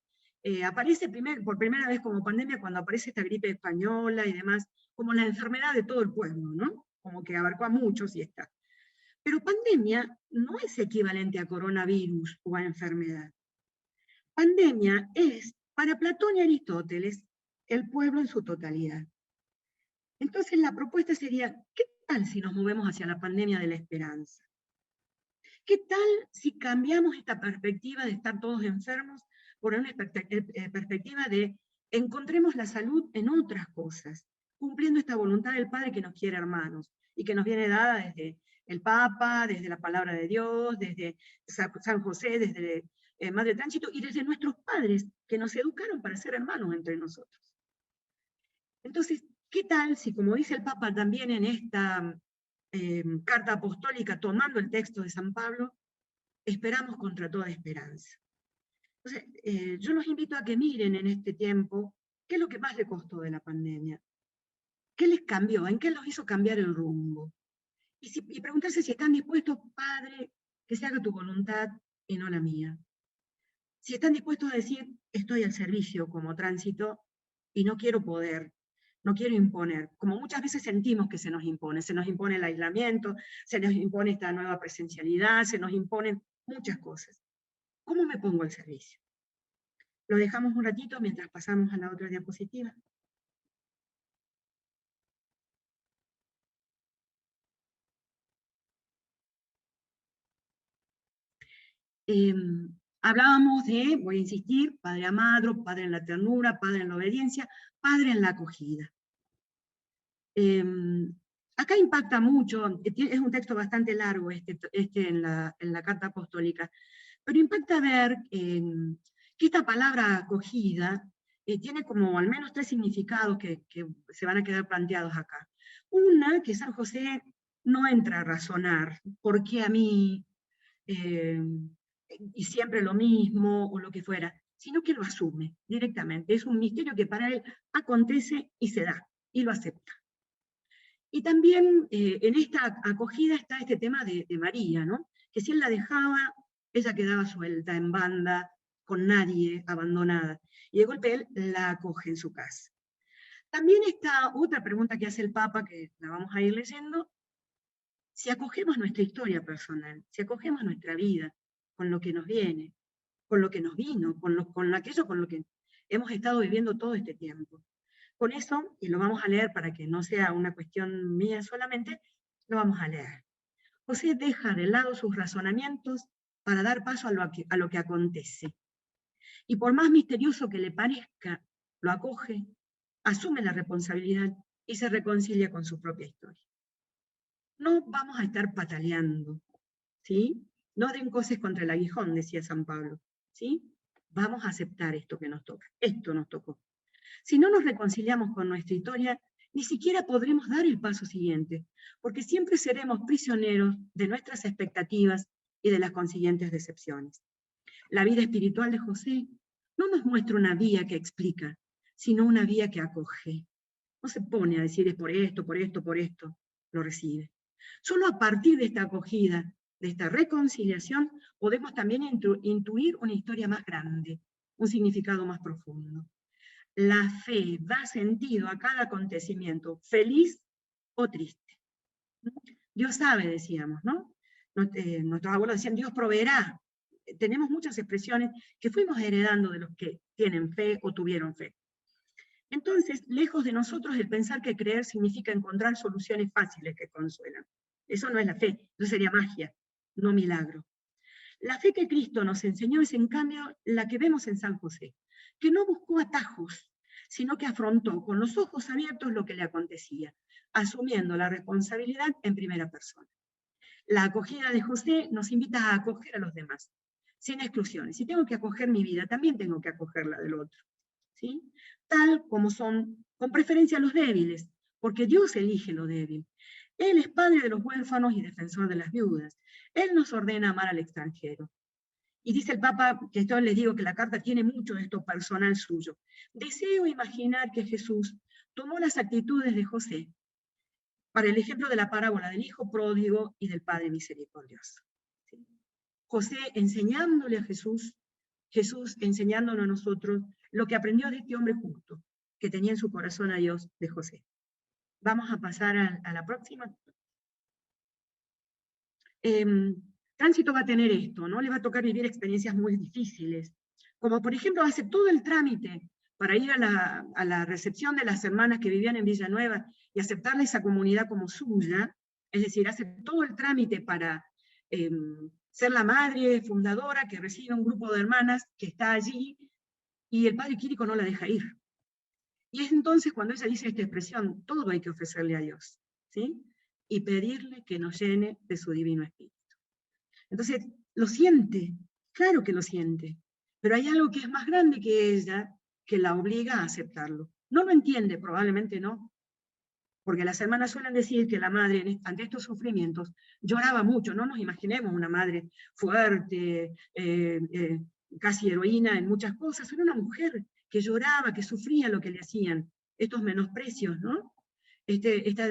aparece por primera vez como pandemia cuando aparece esta gripe española y demás, como la enfermedad de todo el pueblo, ¿no? Como que abarcó a muchos y está. Pero pandemia no es equivalente a coronavirus o a enfermedad. Pandemia es, para Platón y Aristóteles, el pueblo en su totalidad. Entonces la propuesta sería, ¿qué tal si nos movemos hacia la pandemia de la esperanza? ¿Qué tal si cambiamos esta perspectiva de estar todos enfermos por una perspectiva de encontremos la salud en otras cosas, cumpliendo esta voluntad del Padre que nos quiere hermanos y que nos viene dada desde el Papa, desde la palabra de Dios, desde San José, desde Madre Tránsito y desde nuestros padres que nos educaron para ser hermanos entre nosotros? Entonces, ¿qué tal si, como dice el Papa también en esta carta apostólica, tomando el texto de San Pablo, esperamos contra toda esperanza? Entonces, yo los invito a que miren en este tiempo qué es lo que más les costó de la pandemia, qué les cambió, en qué los hizo cambiar el rumbo, y preguntarse si están dispuestos, Padre, que se haga tu voluntad y no la mía. Si están dispuestos a decir, estoy al servicio como tránsito y no quiero poder, no quiero imponer, como muchas veces sentimos que se nos impone el aislamiento, se nos impone esta nueva presencialidad, se nos imponen muchas cosas. ¿Cómo me pongo al servicio? Lo dejamos un ratito mientras pasamos a la otra diapositiva. Hablábamos de, voy a insistir, padre amado, padre en la ternura, padre en la obediencia, padre en la acogida. Acá impacta mucho, es un texto bastante largo este en la carta apostólica, pero impacta ver que esta palabra acogida tiene como al menos 3 significados que se van a quedar planteados acá. Una, que San José no entra a razonar, ¿por qué a mí? Y siempre lo mismo, o lo que fuera, sino que lo asume directamente. Es un misterio que para él acontece y se da, y lo acepta. Y también en esta acogida está este tema de María, ¿no? Que si él la dejaba, ella quedaba suelta, en banda, con nadie, abandonada. Y de golpe él la acoge en su casa. También está otra pregunta que hace el Papa, que la vamos a ir leyendo. Si acogemos nuestra historia personal, si acogemos nuestra vida, con lo que nos viene, con lo que nos vino, con aquello con lo que hemos estado viviendo todo este tiempo. Con eso, y lo vamos a leer para que no sea una cuestión mía solamente, lo vamos a leer. José deja de lado sus razonamientos para dar paso a lo que acontece. Y por más misterioso que le parezca, lo acoge, asume la responsabilidad y se reconcilia con su propia historia. No vamos a estar pataleando, ¿sí? No den cosas contra el aguijón, decía San Pablo, ¿sí? Vamos a aceptar esto que nos toca, esto nos tocó. Si no nos reconciliamos con nuestra historia, ni siquiera podremos dar el paso siguiente, porque siempre seremos prisioneros de nuestras expectativas y de las consiguientes decepciones. La vida espiritual de José no nos muestra una vía que explica, sino una vía que acoge. No se pone a decir es por esto, por esto, por esto, lo recibe. Solo a partir de esta acogida, de esta reconciliación, podemos también intuir una historia más grande, un significado más profundo. La fe da sentido a cada acontecimiento, feliz o triste. Dios sabe, decíamos, ¿no? Nuestros abuelos decían, Dios proveerá. Tenemos muchas expresiones que fuimos heredando de los que tienen fe o tuvieron fe. Entonces, lejos de nosotros el pensar que creer significa encontrar soluciones fáciles que consuelan. Eso no es la fe, eso sería magia, no milagro. La fe que Cristo nos enseñó es, en cambio, la que vemos en San José, que no buscó atajos, sino que afrontó con los ojos abiertos lo que le acontecía, asumiendo la responsabilidad en primera persona. La acogida de José nos invita a acoger a los demás, sin exclusiones. Si tengo que acoger mi vida, también tengo que acoger la del otro, ¿sí? Tal como son, con preferencia, los débiles, porque Dios elige lo débil. Él es padre de los huérfanos y defensor de las viudas. Él nos ordena amar al extranjero. Y dice el Papa, que esto les digo que la carta tiene mucho de esto personal suyo. Deseo imaginar que Jesús tomó las actitudes de José para el ejemplo de la parábola del hijo pródigo y del padre misericordioso. ¿Sí? José enseñándole a Jesús, Jesús enseñándonos a nosotros lo que aprendió de este hombre justo, que tenía en su corazón a Dios, de José. Vamos a pasar a la próxima. Tránsito va a tener esto, ¿no? Le va a tocar vivir experiencias muy difíciles, como por ejemplo hace todo el trámite para ir a la recepción de las hermanas que vivían en Villanueva y aceptarle esa comunidad como suya, es decir, hace todo el trámite para ser la madre fundadora que recibe un grupo de hermanas que está allí, y el padre Quirico no la deja ir. Y es entonces cuando ella dice esta expresión, todo hay que ofrecerle a Dios, ¿sí? Y pedirle que nos llene de su divino espíritu. Entonces, lo siente, claro que lo siente, pero hay algo que es más grande que ella, que la obliga a aceptarlo. No lo entiende, probablemente no, porque las hermanas suelen decir que la madre, ante estos sufrimientos, lloraba mucho. No nos imaginemos una madre fuerte, casi heroína en muchas cosas. Era una mujer que lloraba, que sufría lo que le hacían, estos menosprecios, ¿no? Esta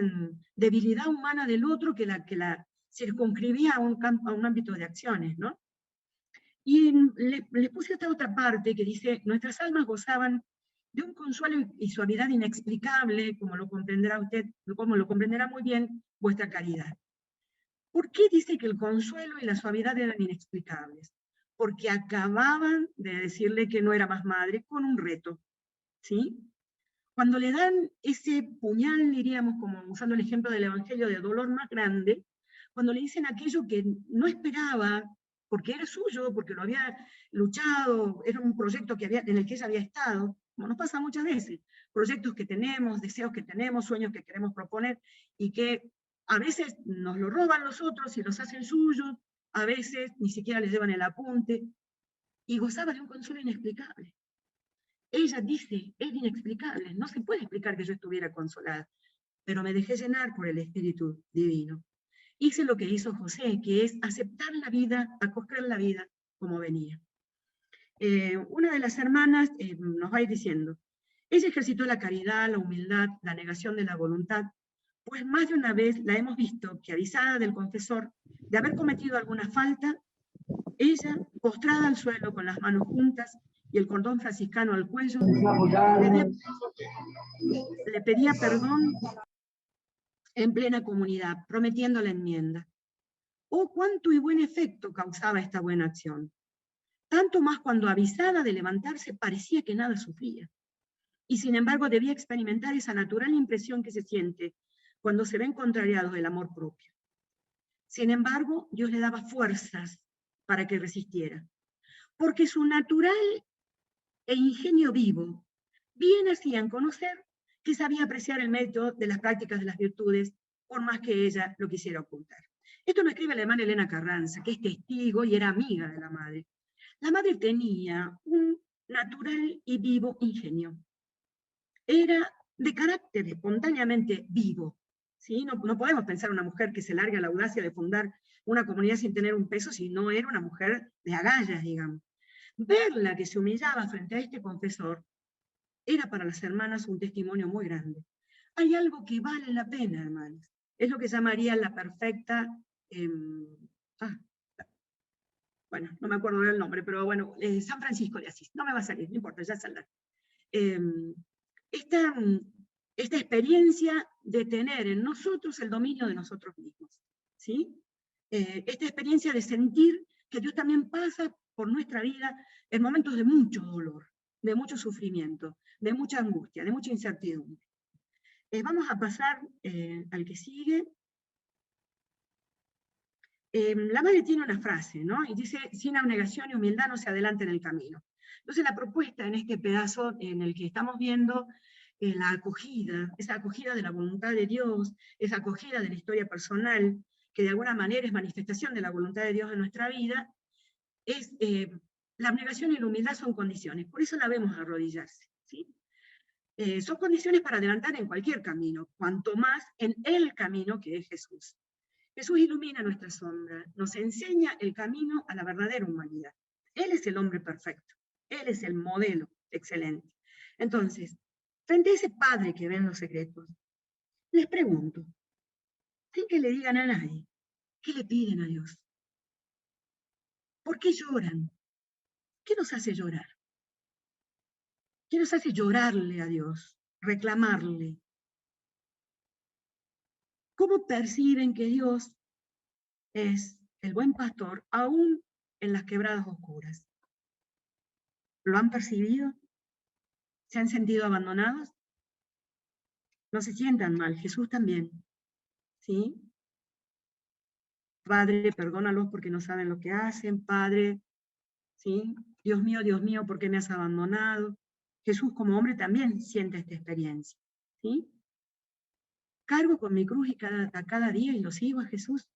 debilidad humana del otro que la circunscribía a un ámbito de acciones, ¿no? Y le puse esta otra parte que dice, nuestras almas gozaban de un consuelo y suavidad inexplicable, como lo comprenderá usted, como lo comprenderá muy bien vuestra caridad. ¿Por qué dice que el consuelo y la suavidad eran inexplicables? Porque acababan de decirle que no era más madre con un reto, ¿sí? Cuando le dan ese puñal, diríamos, como usando el ejemplo del Evangelio, de dolor más grande, cuando le dicen aquello que no esperaba, porque era suyo, porque lo había luchado, era un proyecto en el que ella había estado, como nos pasa muchas veces, proyectos que tenemos, deseos que tenemos, sueños que queremos proponer, y que a veces nos lo roban los otros y los hacen suyos, a veces ni siquiera les llevan el apunte, y gozaba de un consuelo inexplicable. Ella dice, es inexplicable, no se puede explicar que yo estuviera consolada, pero me dejé llenar por el Espíritu Divino. Hice lo que hizo José, que es aceptar la vida, acoger la vida como venía. Una de las hermanas nos va a ir diciendo, ella ejercitó la caridad, la humildad, la negación de la voluntad, pues más de una vez la hemos visto que, avisada del confesor de haber cometido alguna falta, ella, postrada al suelo con las manos juntas y el cordón franciscano al cuello, le pedía perdón en plena comunidad, prometiendo la enmienda. Oh, cuánto y buen efecto causaba esta buena acción. Tanto más cuando, avisada de levantarse, parecía que nada sufría. Y sin embargo debía experimentar esa natural impresión que se siente cuando se ven contrariados del amor propio. Sin embargo, Dios le daba fuerzas para que resistiera, porque su natural e ingenio vivo bien hacían conocer que sabía apreciar el mérito de las prácticas de las virtudes, por más que ella lo quisiera ocultar. Esto lo escribe la hermana Elena Carranza, que es testigo y era amiga de la madre. La madre tenía un natural y vivo ingenio. Era de carácter espontáneamente vivo. ¿Sí? No podemos pensar una mujer que se larga a la audacia de fundar una comunidad sin tener un peso si no era una mujer de agallas, digamos. Verla que se humillaba frente a este confesor era para las hermanas un testimonio muy grande. Hay algo que vale la pena, hermanas. Es lo que llamaría la perfecta... bueno, no me acuerdo del nombre, pero bueno, San Francisco de Asís. No me va a salir, no importa, ya saldrá. Esta experiencia de tener en nosotros el dominio de nosotros mismos. ¿Sí? Esta experiencia de sentir que Dios también pasa por nuestra vida en momentos de mucho dolor, de mucho sufrimiento, de mucha angustia, de mucha incertidumbre. Vamos a pasar al que sigue. la madre tiene una frase, ¿no? Y dice, sin abnegación y humildad no se adelanta en el camino. Entonces la propuesta en este pedazo en el que estamos viendo la acogida, esa acogida de la voluntad de Dios, esa acogida de la historia personal, que de alguna manera es manifestación de la voluntad de Dios en nuestra vida, es, la abnegación y la humildad son condiciones, por eso la vemos arrodillarse, ¿sí? Son condiciones para adelantar en cualquier camino, cuanto más en el camino que es Jesús. Jesús ilumina nuestra sombra, nos enseña el camino a la verdadera humanidad. Él es el hombre perfecto, Él es el modelo excelente. Entonces, frente a ese Padre que ve en los secretos, les pregunto, sin que le digan a nadie, ¿qué le piden a Dios? ¿Por qué lloran? ¿Qué nos hace llorar? ¿Qué nos hace llorarle a Dios? Reclamarle. ¿Cómo perciben que Dios es el buen pastor aún en las quebradas oscuras? ¿Lo han percibido? ¿Se han sentido abandonados? No se sientan mal, Jesús también, ¿sí? Padre, perdónalos porque no saben lo que hacen, Padre, ¿sí? Dios mío, ¿por qué me has abandonado? Jesús como hombre también siente esta experiencia, ¿sí? Cargo con mi cruz a cada día y lo sigo a Jesús.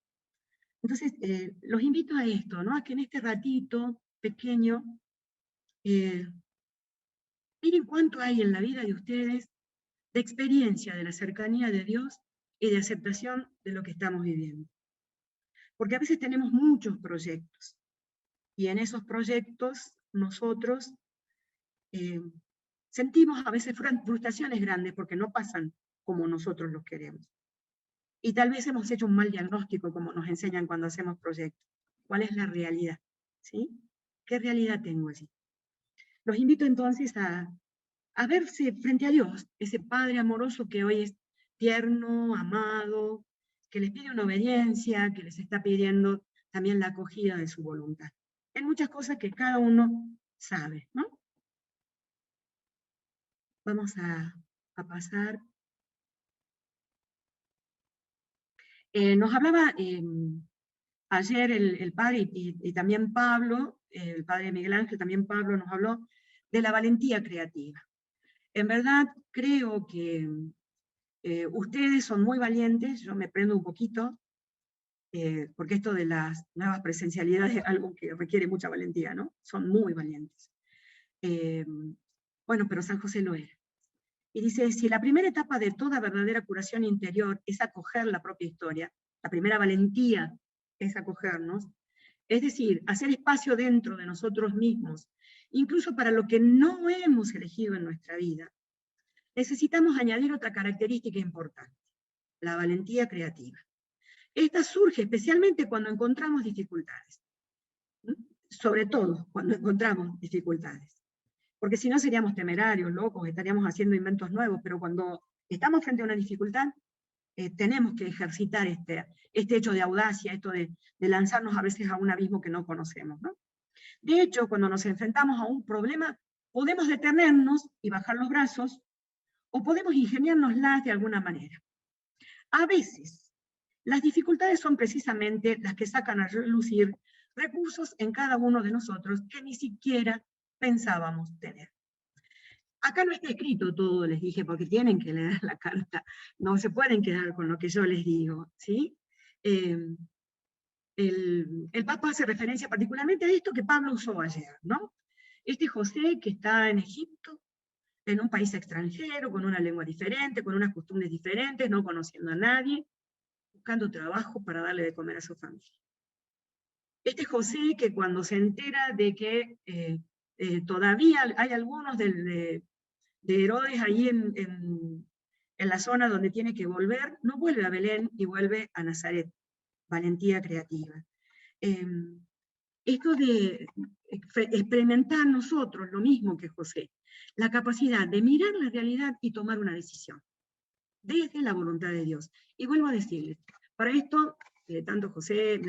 Entonces, los invito a esto, ¿no? A que en este ratito pequeño, miren cuánto hay en la vida de ustedes de experiencia de la cercanía de Dios y de aceptación de lo que estamos viviendo. Porque a veces tenemos muchos proyectos, y en esos proyectos nosotros sentimos a veces frustraciones grandes porque no pasan como nosotros los queremos. Y tal vez hemos hecho un mal diagnóstico, como nos enseñan cuando hacemos proyectos. ¿Cuál es la realidad? ¿Sí? ¿Qué realidad tengo allí? Los invito entonces a verse frente a Dios, ese Padre amoroso que hoy es tierno, amado, que les pide una obediencia, que les está pidiendo también la acogida de su voluntad. Hay muchas cosas que cada uno sabe, ¿no? Vamos a pasar. Nos hablaba ayer el padre y también Pablo, el padre Miguel Ángel, también Pablo nos habló de la valentía creativa. En verdad creo que ustedes son muy valientes, yo me prendo un poquito, porque esto de las nuevas presencialidades es algo que requiere mucha valentía, ¿no? Son muy valientes. Bueno, pero San José lo era. Y dice, si la primera etapa de toda verdadera curación interior es acoger la propia historia, la primera valentía es acogernos, es decir, hacer espacio dentro de nosotros mismos, incluso para lo que no hemos elegido en nuestra vida, necesitamos añadir otra característica importante, la valentía creativa. Esta surge especialmente cuando encontramos dificultades, sobre todo cuando encontramos dificultades. Porque si no seríamos temerarios, locos, estaríamos haciendo inventos nuevos, pero cuando estamos frente a una dificultad, tenemos que ejercitar este hecho de audacia, esto de lanzarnos a veces a un abismo que no conocemos, ¿no? De hecho, cuando nos enfrentamos a un problema, podemos detenernos y bajar los brazos, o podemos ingeniárnoslas de alguna manera. A veces, las dificultades son precisamente las que sacan a relucir recursos en cada uno de nosotros que ni siquiera pensábamos tener. Acá no está escrito todo, les dije, porque tienen que leer la carta, no se pueden quedar con lo que yo les digo, ¿sí? El Papa hace referencia particularmente a esto que Pablo usó ayer, ¿no? Este José que está en Egipto, en un país extranjero, con una lengua diferente, con unas costumbres diferentes, no conociendo a nadie, buscando trabajo para darle de comer a su familia. Este José que cuando se entera de que todavía hay algunos de Herodes ahí en la zona donde tiene que volver, no vuelve a Belén y vuelve a Nazaret. Valentía creativa. Esto de experimentar nosotros lo mismo que José, la capacidad de mirar la realidad y tomar una decisión, desde la voluntad de Dios. Y vuelvo a decirles, para esto, tanto José,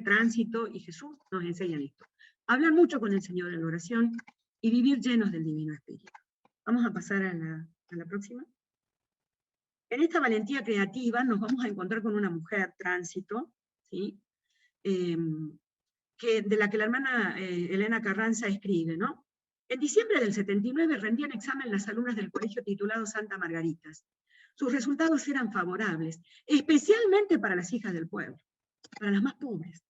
Tránsito y Jesús nos enseñan esto. Hablar mucho con el Señor en la oración y vivir llenos del Divino Espíritu. Vamos a pasar a la próxima. En esta valentía creativa nos vamos a encontrar con una mujer, Tránsito, ¿sí? de la que la hermana Elena Carranza escribe, ¿no? En diciembre del 79 rendían examen las alumnas del colegio titulado Santa Margaritas. Sus resultados eran favorables, especialmente para las hijas del pueblo, para las más pobres.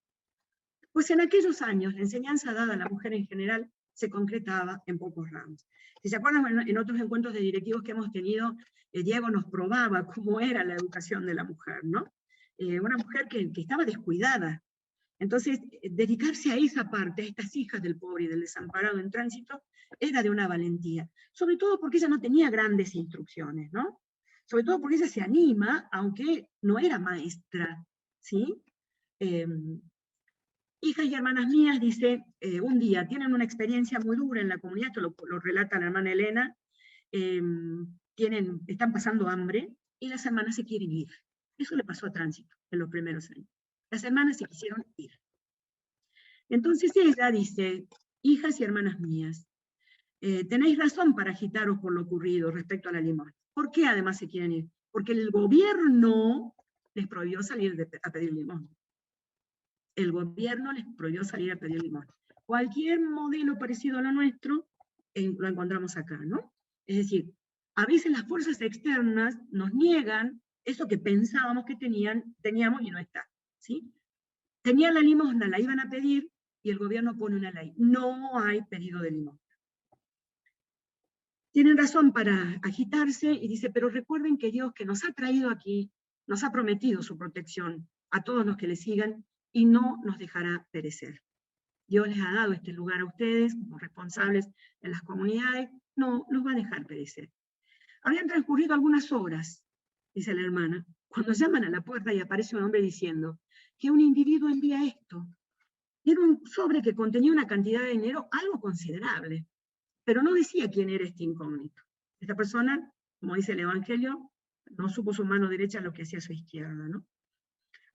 Pues en aquellos años la enseñanza dada a la mujer en general se concretaba en pocos ramos. Si se acuerdan, en otros encuentros de directivos que hemos tenido, Diego nos probaba cómo era la educación de la mujer, ¿no? Una mujer que estaba descuidada. Entonces, dedicarse a esa parte, a estas hijas del pobre y del desamparado en tránsito, era de una valentía. Sobre todo porque ella no tenía grandes instrucciones, ¿no? Sobre todo porque ella se anima, aunque no era maestra, ¿sí? Hijas y hermanas mías, dice, un día tienen una experiencia muy dura en la comunidad, esto lo relata la hermana Elena, están pasando hambre y las hermanas se quieren ir. Eso le pasó a Tránsito en los primeros años. Las hermanas se quisieron ir. Entonces ella dice, hijas y hermanas mías, tenéis razón para agitaros por lo ocurrido respecto a la limosna. ¿Por qué además se quieren ir? Porque el gobierno les prohibió salir a pedir limosna. El gobierno les prohibió salir a pedir limosna. Cualquier modelo parecido a lo nuestro, lo encontramos acá, ¿no? Es decir, a veces las fuerzas externas nos niegan eso que pensábamos que teníamos y no está, ¿sí? Tenían la limosna, la iban a pedir, y el gobierno pone una ley. No hay pedido de limosna. Tienen razón para agitarse, y dice, pero recuerden que Dios que nos ha traído aquí, nos ha prometido su protección a todos los que le sigan, y no nos dejará perecer. Dios les ha dado este lugar a ustedes, como responsables de las comunidades, no los va a dejar perecer. Habían transcurrido algunas horas, dice la hermana, cuando llaman a la puerta y aparece un hombre diciendo que un individuo envía esto. Era un sobre que contenía una cantidad de dinero algo considerable, pero no decía quién era este incógnito. Esta persona, como dice el Evangelio, no supo su mano derecha lo que hacía su izquierda, ¿no?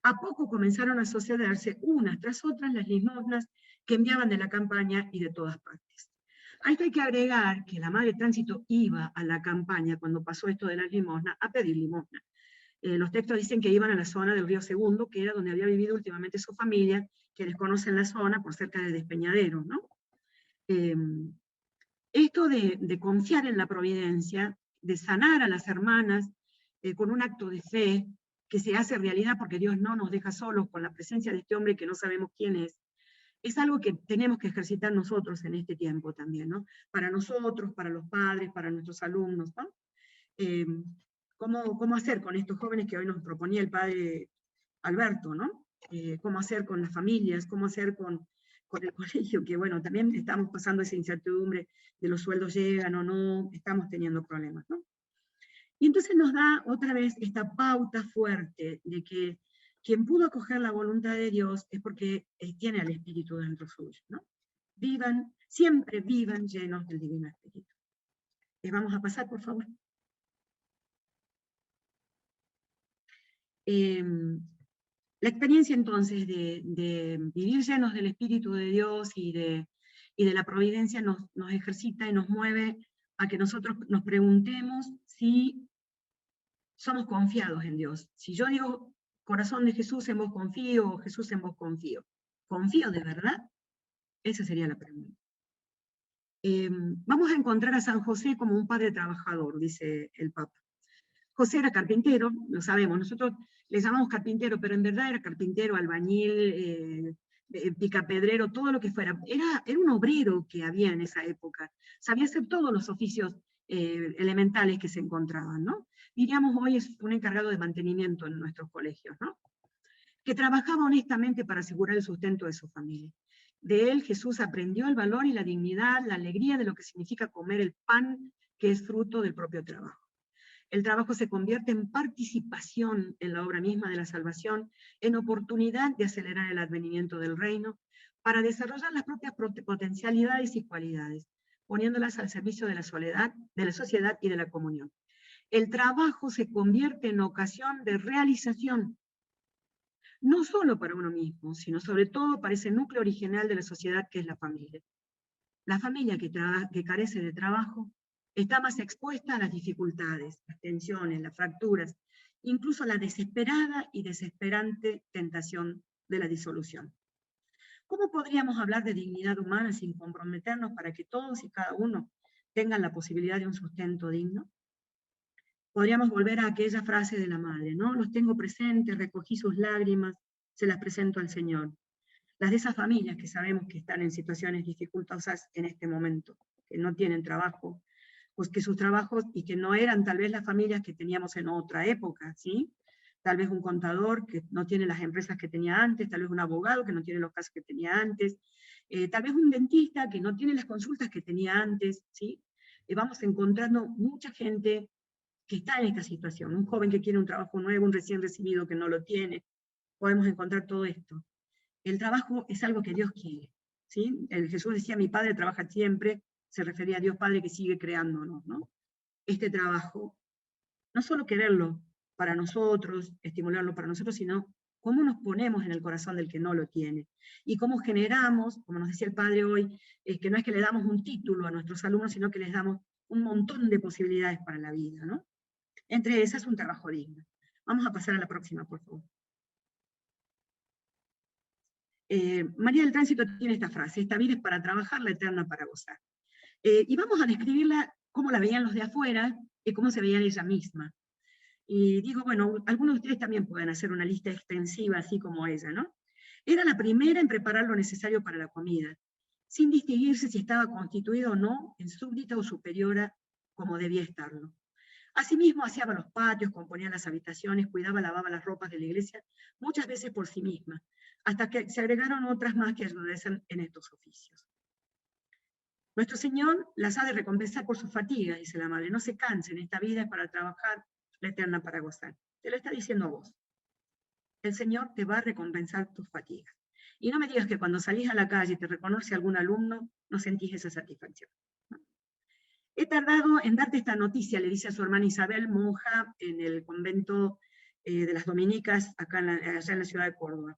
A poco comenzaron a sucederse unas tras otras las limosnas que enviaban de la campaña y de todas partes. A esto hay que agregar que la Madre Tránsito iba a la campaña cuando pasó esto de las limosnas a pedir limosna. Los textos dicen que iban a la zona del Río Segundo, que era donde había vivido últimamente su familia, que desconocen la zona por cerca de Despeñadero, ¿no? Esto de confiar en la providencia, de sanar a las hermanas con un acto de fe, que se hace realidad porque Dios no nos deja solos con la presencia de este hombre que no sabemos quién es algo que tenemos que ejercitar nosotros en este tiempo también, ¿no? Para nosotros, para los padres, para nuestros alumnos, ¿no? ¿Cómo hacer con estos jóvenes que hoy nos proponía el padre Alberto, ¿no? ¿Cómo hacer con las familias? ¿Cómo hacer con el colegio? Que bueno, también estamos pasando esa incertidumbre de los sueldos llegan o no, estamos teniendo problemas, ¿no? Y entonces nos da otra vez esta pauta fuerte de que quien pudo acoger la voluntad de Dios es porque tiene al Espíritu dentro suyo, ¿no? Siempre vivan llenos del Divino Espíritu. Vamos a pasar, por favor. La experiencia entonces de vivir llenos del Espíritu de Dios y de la providencia nos ejercita y nos mueve a que nosotros nos preguntemos si somos confiados en Dios. Si yo digo, corazón de Jesús, en vos confío, o Jesús, en vos confío. ¿Confío de verdad? Esa sería la pregunta. Vamos a encontrar a San José como un padre trabajador, dice el Papa. José era carpintero, lo sabemos, nosotros le llamamos carpintero, pero en verdad era carpintero, albañil, picapedrero, todo lo que fuera. Era un obrero que había en esa época. Sabía hacer todos los oficios elementales que se encontraban, ¿no? Diríamos hoy es un encargado de mantenimiento en nuestros colegios, ¿no? Que trabajaba honestamente para asegurar el sustento de su familia. De él Jesús aprendió el valor y la dignidad, la alegría de lo que significa comer el pan que es fruto del propio trabajo. El trabajo se convierte en participación en la obra misma de la salvación, en oportunidad de acelerar el advenimiento del reino, para desarrollar las propias potencialidades y cualidades, poniéndolas al servicio de la sociedad y de la comunión. El trabajo se convierte en ocasión de realización, no solo para uno mismo, sino sobre todo para ese núcleo original de la sociedad que es la familia. La familia que carece de trabajo está más expuesta a las dificultades, las tensiones, las fracturas, incluso la desesperada y desesperante tentación de la disolución. ¿Cómo podríamos hablar de dignidad humana sin comprometernos para que todos y cada uno tengan la posibilidad de un sustento digno? Podríamos volver a aquella frase de la madre, ¿no? Los tengo presentes, recogí sus lágrimas, se las presento al Señor. Las de esas familias que sabemos que están en situaciones dificultosas en este momento, que no tienen trabajo, pues que sus trabajos, y que no eran tal vez las familias que teníamos en otra época, ¿sí? Tal vez un contador que no tiene las empresas que tenía antes, tal vez un abogado que no tiene los casos que tenía antes, tal vez un dentista que no tiene las consultas que tenía antes, ¿sí? Vamos encontrando mucha gente que está en esta situación, un joven que quiere un trabajo nuevo, un recién recibido que no lo tiene, podemos encontrar todo esto. El trabajo es algo que Dios quiere, ¿sí? Jesús decía, mi Padre trabaja siempre, se refería a Dios Padre que sigue creándonos, ¿no? Este trabajo, no solo quererlo para nosotros, estimularlo para nosotros, sino cómo nos ponemos en el corazón del que no lo tiene, y cómo generamos, como nos decía el Padre hoy, que no es que le damos un título a nuestros alumnos, sino que les damos un montón de posibilidades para la vida, ¿no? Entre esas, un trabajo digno. Vamos a pasar a la próxima, por favor. María del Tránsito tiene esta frase, esta vida es para trabajar, la eterna para gozar. Y vamos a describirla cómo la veían los de afuera y cómo se veía ella misma. Y digo, bueno, algunos de ustedes también pueden hacer una lista extensiva así como ella, ¿no? Era la primera en preparar lo necesario para la comida, sin distinguirse si estaba constituida o no en súbdita o superiora como debía estarlo. Asimismo, hacía los patios, componía las habitaciones, cuidaba, lavaba las ropas de la iglesia, muchas veces por sí misma, hasta que se agregaron otras más que ayudasen en estos oficios. Nuestro Señor las ha de recompensar por sus fatigas, dice la madre. No se cansen, esta vida es para trabajar, la eterna para gozar. Te lo está diciendo a vos. El Señor te va a recompensar tus fatigas. Y no me digas que cuando salís a la calle y te reconoce algún alumno, no sentís esa satisfacción. He tardado en darte esta noticia, le dice a su hermana Isabel, monja en el convento de las dominicas, allá en la ciudad de Córdoba.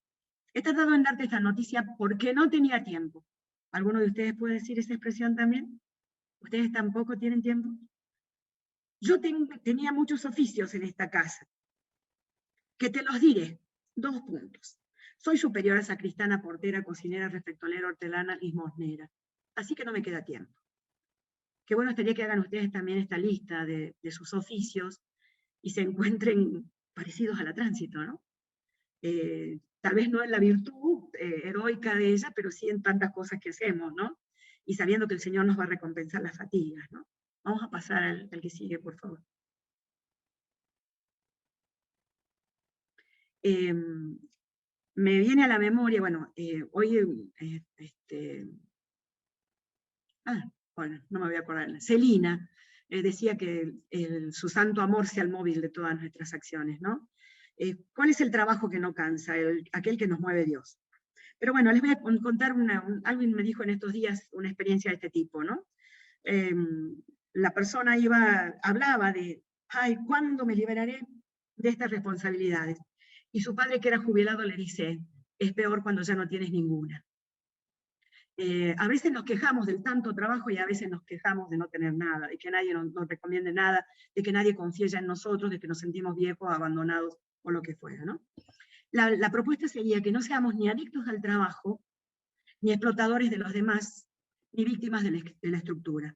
He tardado en darte esta noticia porque no tenía tiempo. ¿Alguno de ustedes puede decir esa expresión también? ¿Ustedes tampoco tienen tiempo? Yo tenía muchos oficios en esta casa, que te los diré. 2 puntos. Soy superiora, sacristana, portera, cocinera, refectolera, hortelana, limosnera. Así que no me queda tiempo. Qué bueno estaría que hagan ustedes también esta lista de sus oficios y se encuentren parecidos a la Tránsito, ¿no? Tal vez no en la virtud heroica de ella, pero sí en tantas cosas que hacemos, ¿no? Y sabiendo que el Señor nos va a recompensar las fatigas, ¿no? Vamos a pasar al que sigue, por favor. Me viene a la memoria, bueno, hoy, bueno, no me voy a acordar, Celina decía que su santo amor sea el móvil de todas nuestras acciones, ¿no? ¿Cuál es el trabajo que no cansa? Aquel que nos mueve Dios. Pero bueno, les voy a contar alguien me dijo en estos días una experiencia de este tipo, ¿no? La persona hablaba de, ay, ¿cuándo me liberaré de estas responsabilidades? Y su padre, que era jubilado, le dice, es peor cuando ya no tienes ninguna. A veces nos quejamos del tanto trabajo y a veces nos quejamos de no tener nada, de que nadie nos recomiende nada, de que nadie confíe ya en nosotros, de que nos sentimos viejos, abandonados o lo que fuera, ¿no? La propuesta sería que no seamos ni adictos al trabajo, ni explotadores de los demás, ni víctimas de la estructura.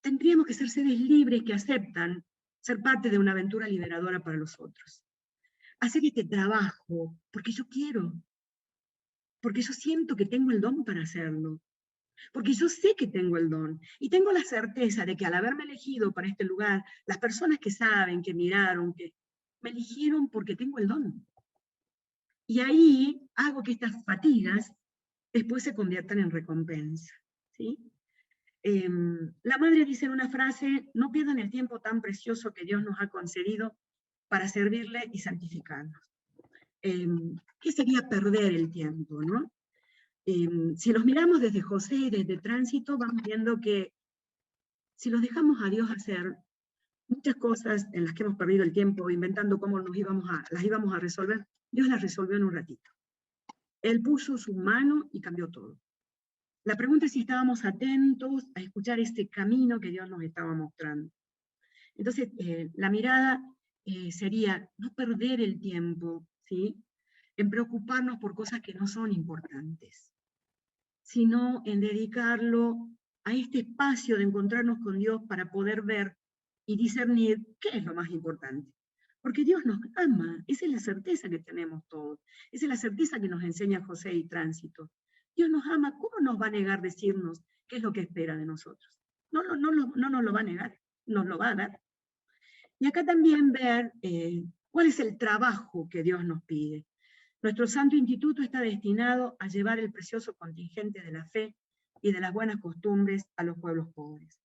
Tendríamos que ser seres libres que aceptan ser parte de una aventura liberadora para los otros. Hacer este trabajo porque yo quiero, porque yo siento que tengo el don para hacerlo, porque yo sé que tengo el don, y tengo la certeza de que al haberme elegido para este lugar, las personas que saben, que miraron, que me eligieron porque tengo el don. Y ahí hago que estas fatigas después se conviertan en recompensa, ¿sí? La madre dice en una frase, no pierdan el tiempo tan precioso que Dios nos ha concedido para servirle y santificarnos. ¿Qué sería perder el tiempo, no? Si los miramos desde José y desde Tránsito, vamos viendo que si los dejamos a Dios hacer muchas cosas en las que hemos perdido el tiempo, inventando cómo las íbamos a resolver, Dios las resolvió en un ratito. Él puso su mano y cambió todo. La pregunta es si estábamos atentos a escuchar este camino que Dios nos estaba mostrando. Entonces, la mirada sería no perder el tiempo, ¿sí? en preocuparnos por cosas que no son importantes, sino en dedicarlo a este espacio de encontrarnos con Dios para poder ver y discernir qué es lo más importante. Porque Dios nos ama, esa es la certeza que tenemos todos, esa es la certeza que nos enseña José y Tránsito. Dios nos ama, ¿cómo nos va a negar decirnos qué es lo que espera de nosotros? No nos lo va a negar, nos lo va a dar. Y acá también ver cuál es el trabajo que Dios nos pide. Nuestro Santo Instituto está destinado a llevar el precioso contingente de la fe y de las buenas costumbres a los pueblos pobres.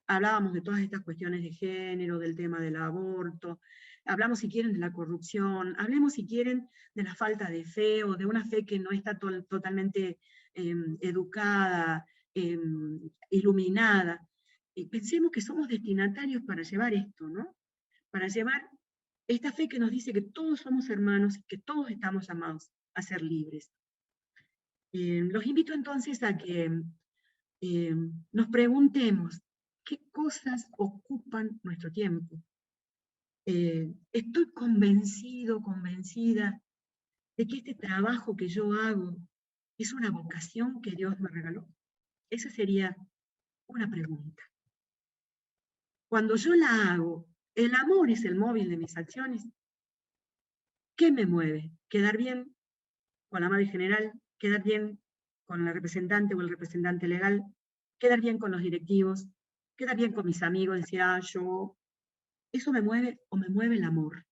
Hablábamos de todas estas cuestiones de género, del tema del aborto, hablamos si quieren de la corrupción, hablemos si quieren de la falta de fe o de una fe que no está totalmente educada, iluminada. Y pensemos que somos destinatarios para llevar esto, ¿no? Para llevar esta fe que nos dice que todos somos hermanos y que todos estamos llamados a ser libres. Los invito entonces a que nos preguntemos qué cosas ocupan nuestro tiempo. Estoy convencido, convencida de que este trabajo que yo hago es una vocación que Dios me regaló. Esa sería una pregunta. Cuando yo la hago, el amor es el móvil de mis acciones. ¿Qué me mueve? ¿Quedar bien con la madre general? ¿Quedar bien con la representante o el representante legal? ¿Quedar bien con los directivos? ¿Quedar bien con mis amigos? Decir, yo... ¿Eso me mueve o me mueve el amor?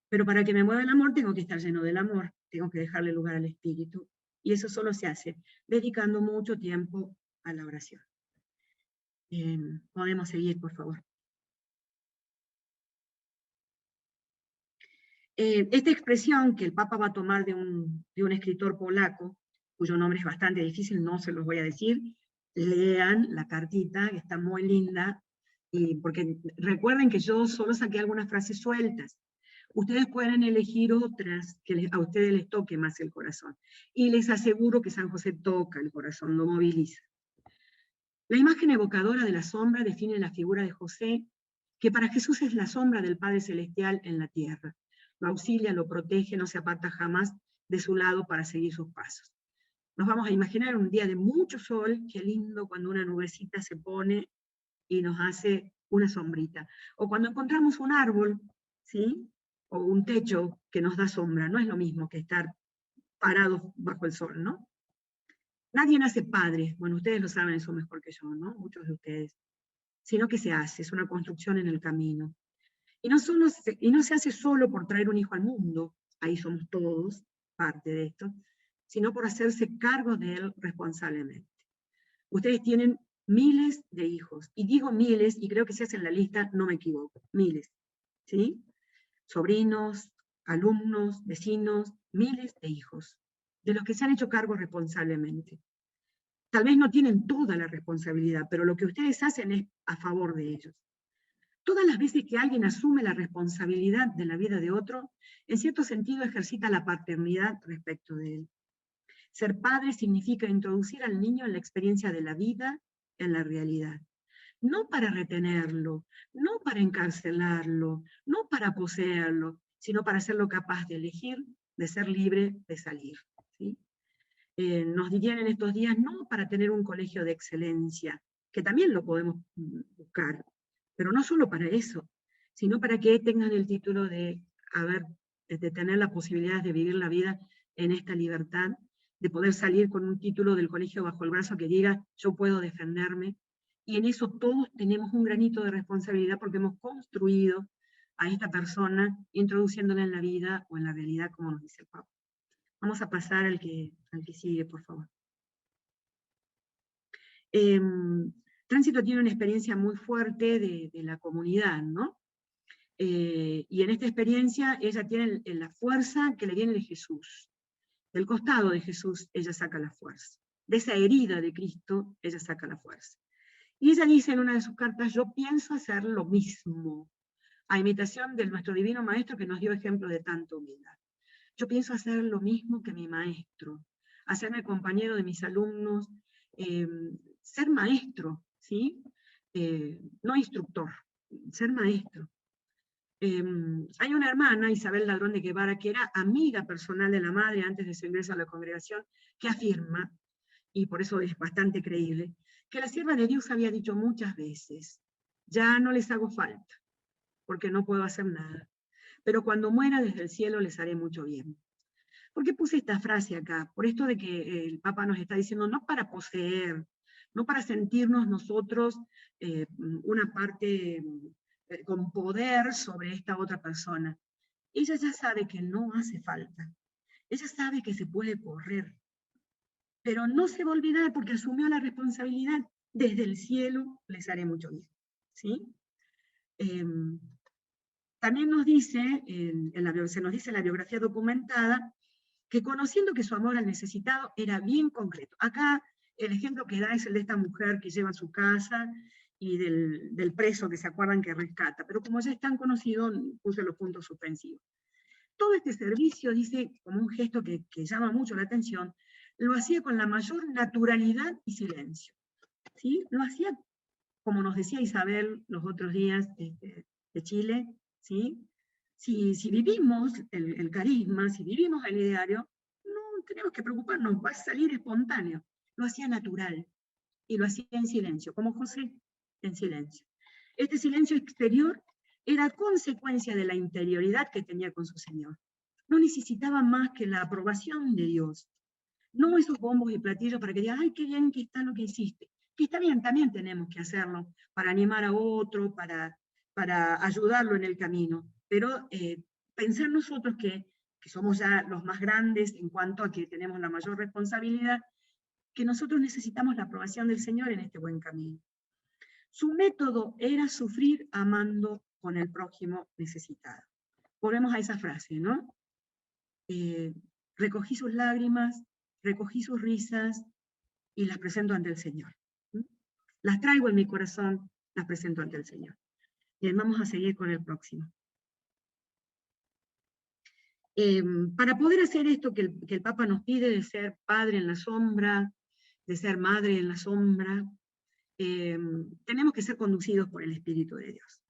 Pero para que me mueva el amor tengo que estar lleno del amor, tengo que dejarle lugar al espíritu. Y eso solo se hace dedicando mucho tiempo a la oración. Podemos seguir, por favor. Esta expresión que el Papa va a tomar de un escritor polaco, cuyo nombre es bastante difícil, no se los voy a decir, lean la cartita, que está muy linda, porque recuerden que yo solo saqué algunas frases sueltas. Ustedes pueden elegir otras que a ustedes les toque más el corazón. Y les aseguro que San José toca el corazón, lo moviliza. La imagen evocadora de la sombra define la figura de José, que para Jesús es la sombra del Padre Celestial en la tierra. Lo auxilia, lo protege, no se aparta jamás de su lado para seguir sus pasos. Nos vamos a imaginar un día de mucho sol, qué lindo cuando una nubecita se pone y nos hace una sombrita. O cuando encontramos un árbol, ¿sí? O un techo que nos da sombra, no es lo mismo que estar parados bajo el sol, ¿no? Nadie nace padre, bueno, ustedes lo saben eso mejor que yo, ¿no? Muchos de ustedes. Sino que se hace, es una construcción en el camino. Y no se hace solo por traer un hijo al mundo, ahí somos todos parte de esto, sino por hacerse cargo de él responsablemente. Ustedes tienen miles de hijos, y digo miles, y creo que si hacen la lista no me equivoco, miles, ¿sí? Sobrinos, alumnos, vecinos, miles de hijos, de los que se han hecho cargo responsablemente. Tal vez no tienen toda la responsabilidad, pero lo que ustedes hacen es a favor de ellos. Todas las veces que alguien asume la responsabilidad de la vida de otro, en cierto sentido ejercita la paternidad respecto de él. Ser padre significa introducir al niño en la experiencia de la vida, en la realidad. No para retenerlo, no para encarcelarlo, no para poseerlo, sino para hacerlo capaz de elegir, de ser libre, de salir. ¿Sí? Nos dirían en estos días, no para tener un colegio de excelencia, que también lo podemos buscar, pero no solo para eso, sino para que tengan el título de tener la posibilidad de vivir la vida en esta libertad, de poder salir con un título del colegio bajo el brazo que diga, yo puedo defenderme, y en eso todos tenemos un granito de responsabilidad porque hemos construido a esta persona, introduciéndola en la vida o en la realidad, como nos dice el Papa. Vamos a pasar al que sigue, por favor. Tránsito tiene una experiencia muy fuerte de la comunidad, ¿no? Y en esta experiencia ella tiene la fuerza que le viene de Jesús. Del costado de Jesús ella saca la fuerza. De esa herida de Cristo ella saca la fuerza. Y ella dice en una de sus cartas, yo pienso hacer lo mismo, a imitación de nuestro divino maestro que nos dio ejemplo de tanta humildad. Yo pienso hacer lo mismo que mi maestro, hacerme compañero de mis alumnos, ser maestro, ¿sí? No instructor, ser maestro. Hay una hermana, Isabel Ladrón de Guevara, que era amiga personal de la madre antes de su ingreso a la congregación, que afirma, y por eso es bastante creíble, que la sierva de Dios había dicho muchas veces: ya no les hago falta, porque no puedo hacer nada, pero cuando muera desde el cielo les haré mucho bien. ¿Por qué puse esta frase acá? Por esto de que el Papa nos está diciendo, no para poseer, no para sentirnos nosotros una parte con poder sobre esta otra persona. Ella ya sabe que no hace falta. Ella sabe que se puede correr, pero no se va a olvidar porque asumió la responsabilidad. Desde el cielo les haré mucho bien. ¿Sí? También nos dice, se nos dice en la biografía documentada, que conociendo que su amor al necesitado era bien concreto. Acá el ejemplo que da es el de esta mujer que lleva a su casa y del preso que se acuerdan que rescata, pero como ya es tan conocido, puse los puntos suspensivos. Todo este servicio, dice, como un gesto que llama mucho la atención, lo hacía con la mayor naturalidad y silencio. ¿Sí? Lo hacía, como nos decía Isabel los otros días de Chile, ¿sí? Si vivimos el carisma, si vivimos el ideario, no tenemos que preocuparnos, va a salir espontáneo. Lo hacía natural y lo hacía en silencio, como José, en silencio. Este silencio exterior era consecuencia de la interioridad que tenía con su Señor. No necesitaba más que la aprobación de Dios. No esos bombos y platillos para que digan, ay, qué bien que está lo que hiciste. Que está bien, también tenemos que hacerlo para animar a otro, para ayudarlo en el camino. Pero pensar nosotros que somos ya los más grandes en cuanto a que tenemos la mayor responsabilidad, que nosotros necesitamos la aprobación del Señor en este buen camino. Su método era sufrir amando con el prójimo necesitado. Volvemos a esa frase, ¿no? Recogí sus lágrimas, recogí sus risas y las presento ante el Señor. Las traigo en mi corazón, las presento ante el Señor. Bien, vamos a seguir con el próximo. Para poder hacer esto que el Papa nos pide de ser padre en la sombra, de ser madre en la sombra, tenemos que ser conducidos por el Espíritu de Dios.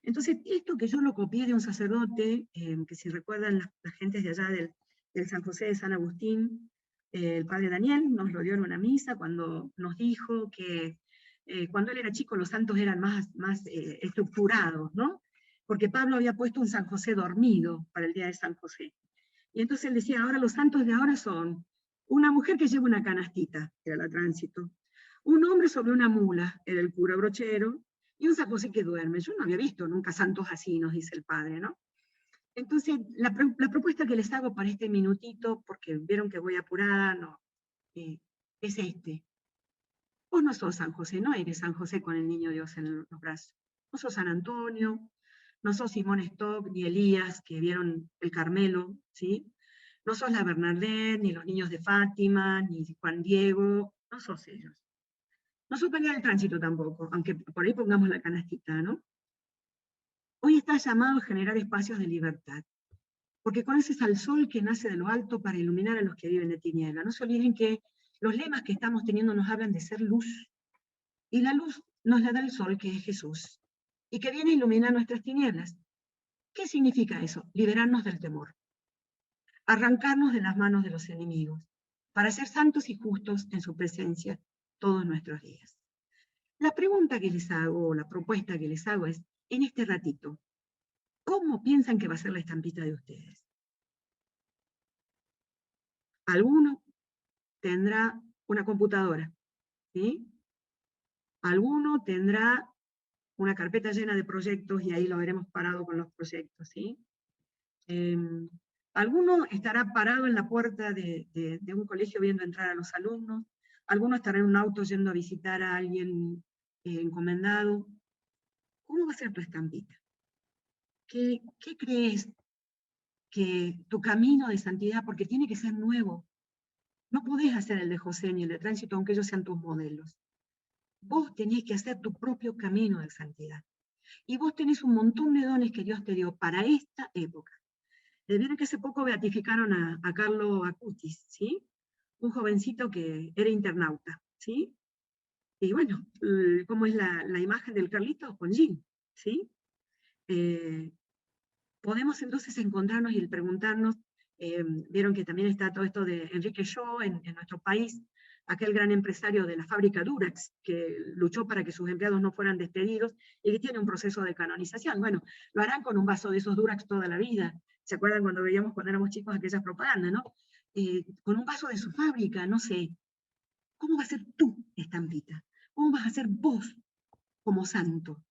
Entonces, esto que yo lo copié de un sacerdote, que si recuerdan las gentes de allá del San José de San Agustín, el padre Daniel nos lo dio en una misa cuando nos dijo que cuando él era chico los santos eran más estructurados, ¿no? Porque Pablo había puesto un San José dormido para el día de San José. Y entonces él decía, ahora los santos de ahora son una mujer que lleva una canastita, que era la tránsito, un hombre sobre una mula, era el cura brochero, y un San José que duerme. Yo no había visto nunca santos así, nos dice el padre, ¿no? Entonces, la propuesta que les hago para este minutito, porque vieron que voy apurada, no, es este. Vos no sos San José, no eres San José con el niño Dios en los brazos. No sos San Antonio, no sos Simón Stock, ni Elías, que vieron el Carmelo, ¿sí? No sos la Bernadette, ni los niños de Fátima, ni Juan Diego, no sos ellos. No sos María del Tránsito tampoco, aunque por ahí pongamos la canastita, ¿no? Hoy estás llamado a generar espacios de libertad, porque conoces al sol que nace de lo alto para iluminar a los que viven de tiniebla. No se olviden que los lemas que estamos teniendo nos hablan de ser luz, y la luz nos la da el sol, que es Jesús, y que viene a iluminar nuestras tinieblas. ¿Qué significa eso? Liberarnos del temor, arrancarnos de las manos de los enemigos, para ser santos y justos en su presencia todos nuestros días. La pregunta que les hago, la propuesta que les hago es, en este ratito, ¿cómo piensan que va a ser la estampita de ustedes? Alguno tendrá una computadora, ¿sí? Alguno tendrá una carpeta llena de proyectos y ahí lo veremos parado con los proyectos, ¿sí? Alguno estará parado en la puerta de un colegio viendo entrar a los alumnos, alguno estará en un auto yendo a visitar a alguien encomendado. ¿Cómo va a ser tu estampita? ¿Qué crees que tu camino de santidad, porque tiene que ser nuevo? No podés hacer el de José ni el de Tránsito, aunque ellos sean tus modelos. Vos tenés que hacer tu propio camino de santidad. Y vos tenés un montón de dones que Dios te dio para esta época. Vieron que hace poco beatificaron a Carlo Acutis, ¿sí? Un jovencito que era internauta, ¿sí? Y bueno, ¿cómo es la imagen del Carlito? Con Jean, ¿sí? podemos entonces encontrarnos y preguntarnos, vieron que también está todo esto de Enrique Shaw en nuestro país, aquel gran empresario de la fábrica Durax, que luchó para que sus empleados no fueran despedidos y que tiene un proceso de canonización. Bueno, lo harán con un vaso de esos Durax toda la vida. ¿Se acuerdan cuando veíamos cuando éramos chicos aquellas propagandas, no? Con un vaso de su fábrica, no sé. ¿Cómo va a ser tu estampita? ¿Cómo vas a ser vos como santo?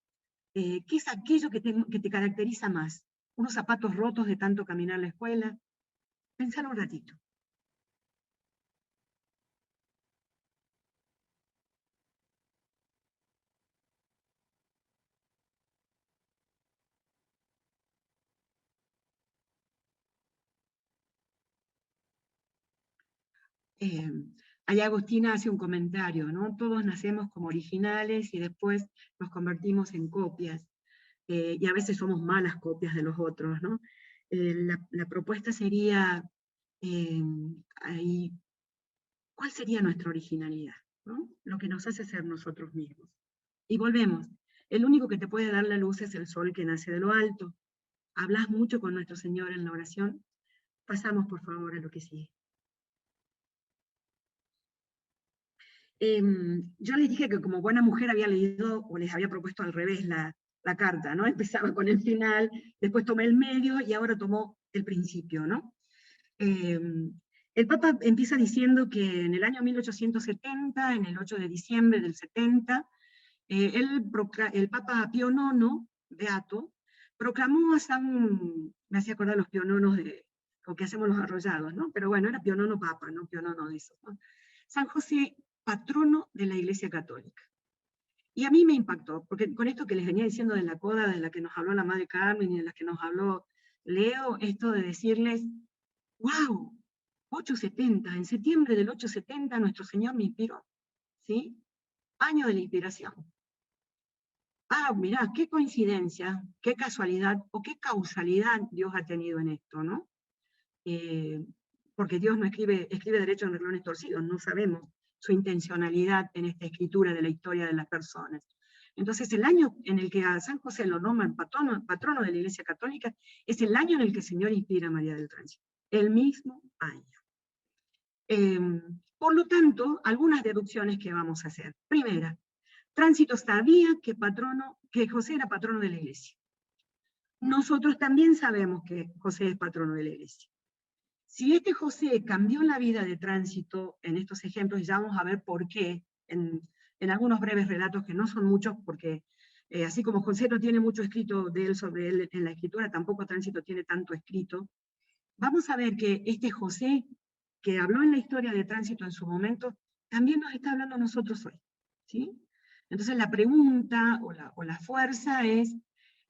¿Qué es aquello que te caracteriza más? ¿Unos zapatos rotos de tanto caminar a la escuela? Pensalo un ratito. Eh, Allá Agustina hace un comentario, ¿no? Todos nacemos como originales y después nos convertimos en copias. Y a veces somos malas copias de los otros, ¿no? La propuesta sería, ahí, ¿cuál sería nuestra originalidad? ¿No? Lo que nos hace ser nosotros mismos. Y volvemos. El único que te puede dar la luz es el sol que nace de lo alto. Hablas mucho con nuestro Señor en la oración. Pasamos, por favor, a lo que sigue. Yo les dije que como buena mujer había leído, o les había propuesto al revés la carta, ¿no? Empezaba con el final, después tomé el medio y ahora tomó el principio, ¿no? El Papa empieza diciendo que en el año 1870, en el 8 de diciembre del 70, el Papa Pío IX, beato, proclamó a San, me hacía acordar los Pío Nonos de, con que hacemos los arrollados, ¿no? Pero bueno, era Pío IX Papa, no Pío IX de esos, ¿no? San José, patrono de la Iglesia Católica. Y a mí me impactó, porque con esto que les venía diciendo de la coda, de la que nos habló la Madre Carmen y de la que nos habló Leo, esto de decirles, wow, 870, en septiembre del 870 nuestro Señor me inspiró, ¿sí? Año de la inspiración. Ah, mirá, qué coincidencia, qué casualidad o qué causalidad Dios ha tenido en esto, ¿no? Porque Dios no escribe derecho en renglones torcidos, no sabemos su intencionalidad en esta escritura de la historia de las personas. Entonces, el año en el que a San José lo nombran patrono de la Iglesia Católica es el año en el que el Señor inspira a María del Tránsito, el mismo año. Por lo tanto, algunas deducciones que vamos a hacer. Primera, Tránsito sabía que José era patrono de la Iglesia. Nosotros también sabemos que José es patrono de la Iglesia. Si este José cambió la vida de Tránsito en estos ejemplos, y ya vamos a ver por qué, en algunos breves relatos que no son muchos, porque así como José no tiene mucho escrito de él sobre él en la escritura, tampoco Tránsito tiene tanto escrito, vamos a ver que este José, que habló en la historia de Tránsito en su momento, también nos está hablando a nosotros hoy, ¿sí? Entonces la pregunta o la fuerza es,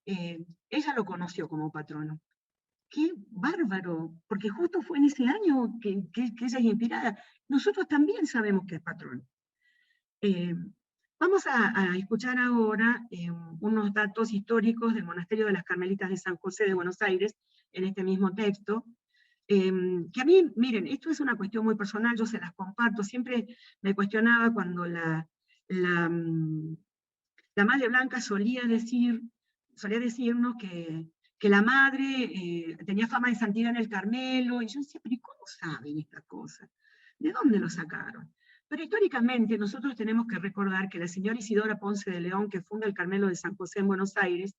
ella lo conoció como patrono. ¡Qué bárbaro! Porque justo fue en ese año que ella es inspirada. Nosotros también sabemos que es patrono. Vamos a escuchar ahora unos datos históricos del Monasterio de las Carmelitas de San José de Buenos Aires, en este mismo texto, que a mí, miren, esto es una cuestión muy personal, yo se las comparto, siempre me cuestionaba cuando la Madre Blanca solía decirnos que la madre tenía fama de santidad en el Carmelo, y yo decía, pero ¿y cómo saben esta cosa? ¿De dónde lo sacaron? Pero históricamente nosotros tenemos que recordar que la señora Isidora Ponce de León, que funda el Carmelo de San José en Buenos Aires,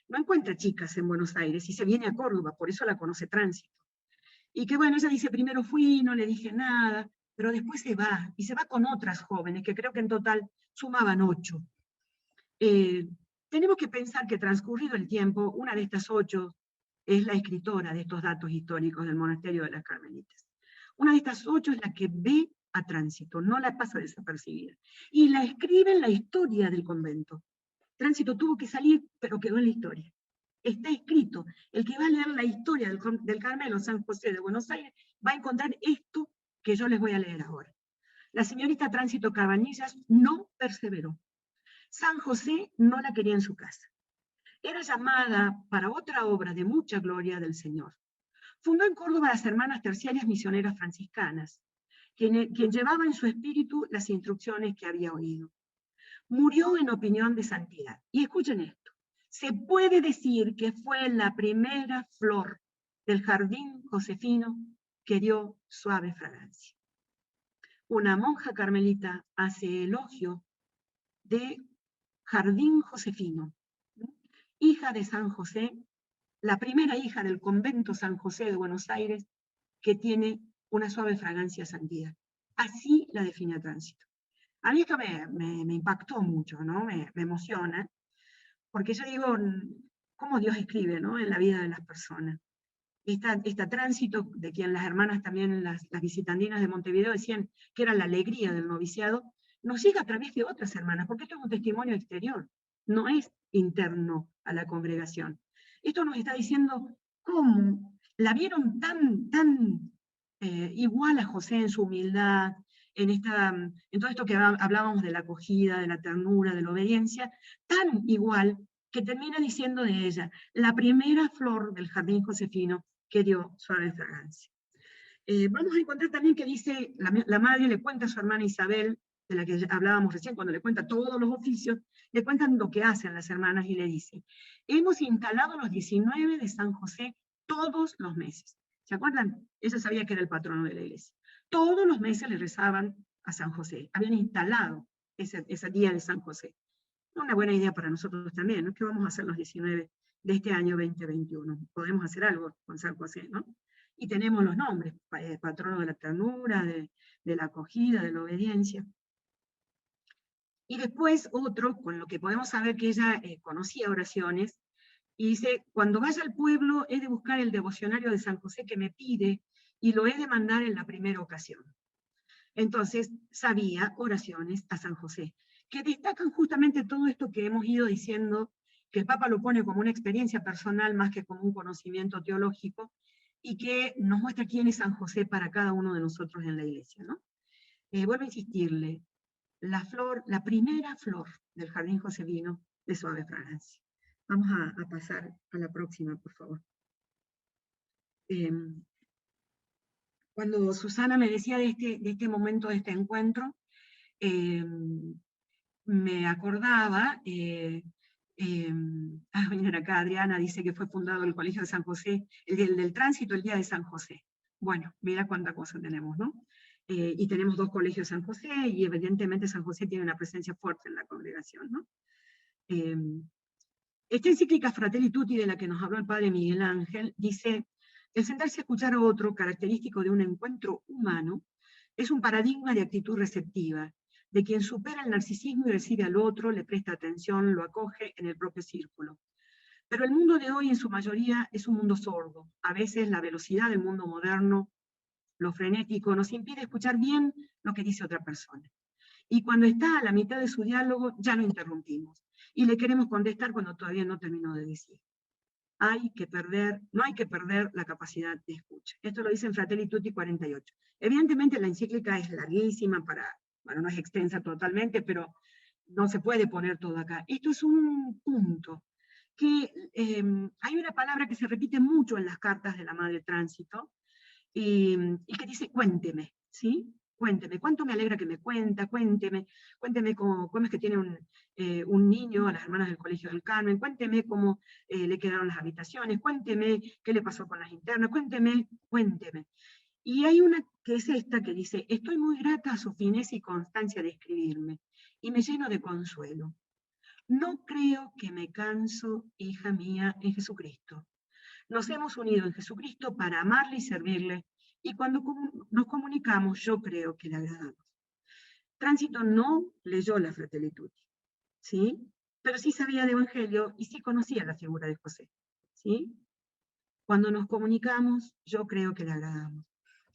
no encuentra chicas en Buenos Aires y se viene a Córdoba, por eso la conoce Tránsito. Y que bueno, ella dice, primero fui, no le dije nada, pero después se va, y se va con otras jóvenes, que creo que en total sumaban 8. Tenemos que pensar que transcurrido el tiempo, una de estas 8 es la escritora de estos datos históricos del Monasterio de las Carmelitas. Una de estas 8 es la que ve a Tránsito, no la pasa desapercibida, y la escribe en la historia del convento. Tránsito tuvo que salir, pero quedó en la historia. Está escrito, el que va a leer la historia del Carmelo San José de Buenos Aires va a encontrar esto que yo les voy a leer ahora. La señorita Tránsito Cabanillas no perseveró. San José no la quería en su casa. Era llamada para otra obra de mucha gloria del Señor. Fundó en Córdoba las Hermanas Terciarias Misioneras Franciscanas, quien llevaba en su espíritu las instrucciones que había oído. Murió en opinión de santidad. Y escuchen esto. se puede decir que fue la primera flor del jardín josefino que dio suave fragancia. Una monja carmelita hace elogio de Jardín Josefino, hija de San José, la primera hija del convento San José de Buenos Aires, que tiene una suave fragancia a santidad. Así la define a Tránsito. A mí esto me impactó mucho, ¿no? Me emociona, porque yo digo, cómo Dios escribe, ¿no?, en la vida de las personas. Esta Tránsito, de quien las hermanas también, las visitandinas de Montevideo, decían que era la alegría del noviciado, nos llega a través de otras hermanas, porque esto es un testimonio exterior, no es interno a la congregación. Esto nos está diciendo cómo la vieron tan igual a José en su humildad, en todo esto que hablábamos de la acogida, de la ternura, de la obediencia, tan igual que termina diciendo de ella, la primera flor del jardín josefino que dio suave fragancia. Vamos a encontrar también que dice, la madre le cuenta a su hermana Isabel, de la que hablábamos recién, cuando le cuenta todos los oficios, le cuentan lo que hacen las hermanas y le dice, hemos instalado los 19 de San José todos los meses. ¿Se acuerdan? Ella sabía que era el patrono de la iglesia. Todos los meses le rezaban a San José. Habían instalado ese día de San José. Una buena idea para nosotros también, ¿no? ¿Qué vamos a hacer los 19 de este año 2021? Podemos hacer algo con San José, ¿no? Y tenemos los nombres, patrono de la ternura, de la acogida, de la obediencia. Y después otro, con lo que podemos saber que ella conocía oraciones, y dice, cuando vaya al pueblo he de buscar el devocionario de San José que me pide, y lo he de mandar en la primera ocasión. Entonces, sabía oraciones a San José, que destacan justamente todo esto que hemos ido diciendo, que el Papa lo pone como una experiencia personal más que como un conocimiento teológico, y que nos muestra quién es San José para cada uno de nosotros en la iglesia, ¿no? Vuelvo a insistirle, la primera flor del jardín josefino de suave fragancia. Vamos a pasar a la próxima, por favor. Cuando Susana me decía de este momento, de este encuentro, me acordaba, mira acá Adriana dice que fue fundado el Colegio de San José, el del Tránsito, el día de San José. Bueno, mira cuánta cosa tenemos, ¿no? Y tenemos 2 colegios San José, y evidentemente San José tiene una presencia fuerte en la congregación, ¿no? Esta encíclica Fratelli Tutti, de la que nos habló el padre Miguel Ángel, dice, el sentarse a escuchar a otro, característico de un encuentro humano, es un paradigma de actitud receptiva, de quien supera el narcisismo y recibe al otro, le presta atención, lo acoge en el propio círculo. Pero el mundo de hoy en su mayoría es un mundo sordo. A veces la velocidad del mundo moderno, lo frenético, nos impide escuchar bien lo que dice otra persona. Y cuando está a la mitad de su diálogo, ya lo interrumpimos. Y le queremos contestar cuando todavía no terminó de decir. No hay que perder la capacidad de escucha. Esto lo dice en Fratelli Tutti 48. Evidentemente la encíclica es larguísima, bueno, no es extensa totalmente, pero no se puede poner todo acá. Esto es un punto que hay una palabra que se repite mucho en las cartas de la Madre Tránsito, y que dice, cuénteme, ¿sí? Cuénteme, cuánto me alegra que me cuenta, cuénteme cómo es que tiene un niño a las hermanas del Colegio del Carmen, cuénteme cómo le quedaron las habitaciones, cuénteme qué le pasó con las internas, cuénteme. Y hay una que es esta que dice, estoy muy grata a su fineza y constancia de escribirme, y me lleno de consuelo. No creo que me canso, hija mía, en Jesucristo. Nos hemos unido en Jesucristo para amarle y servirle, y cuando nos comunicamos, yo creo que le agradamos. Tránsito no leyó la Fratelli Tutti, ¿sí? Pero sí sabía de Evangelio y sí conocía la figura de José, ¿sí? Cuando nos comunicamos, yo creo que le agradamos.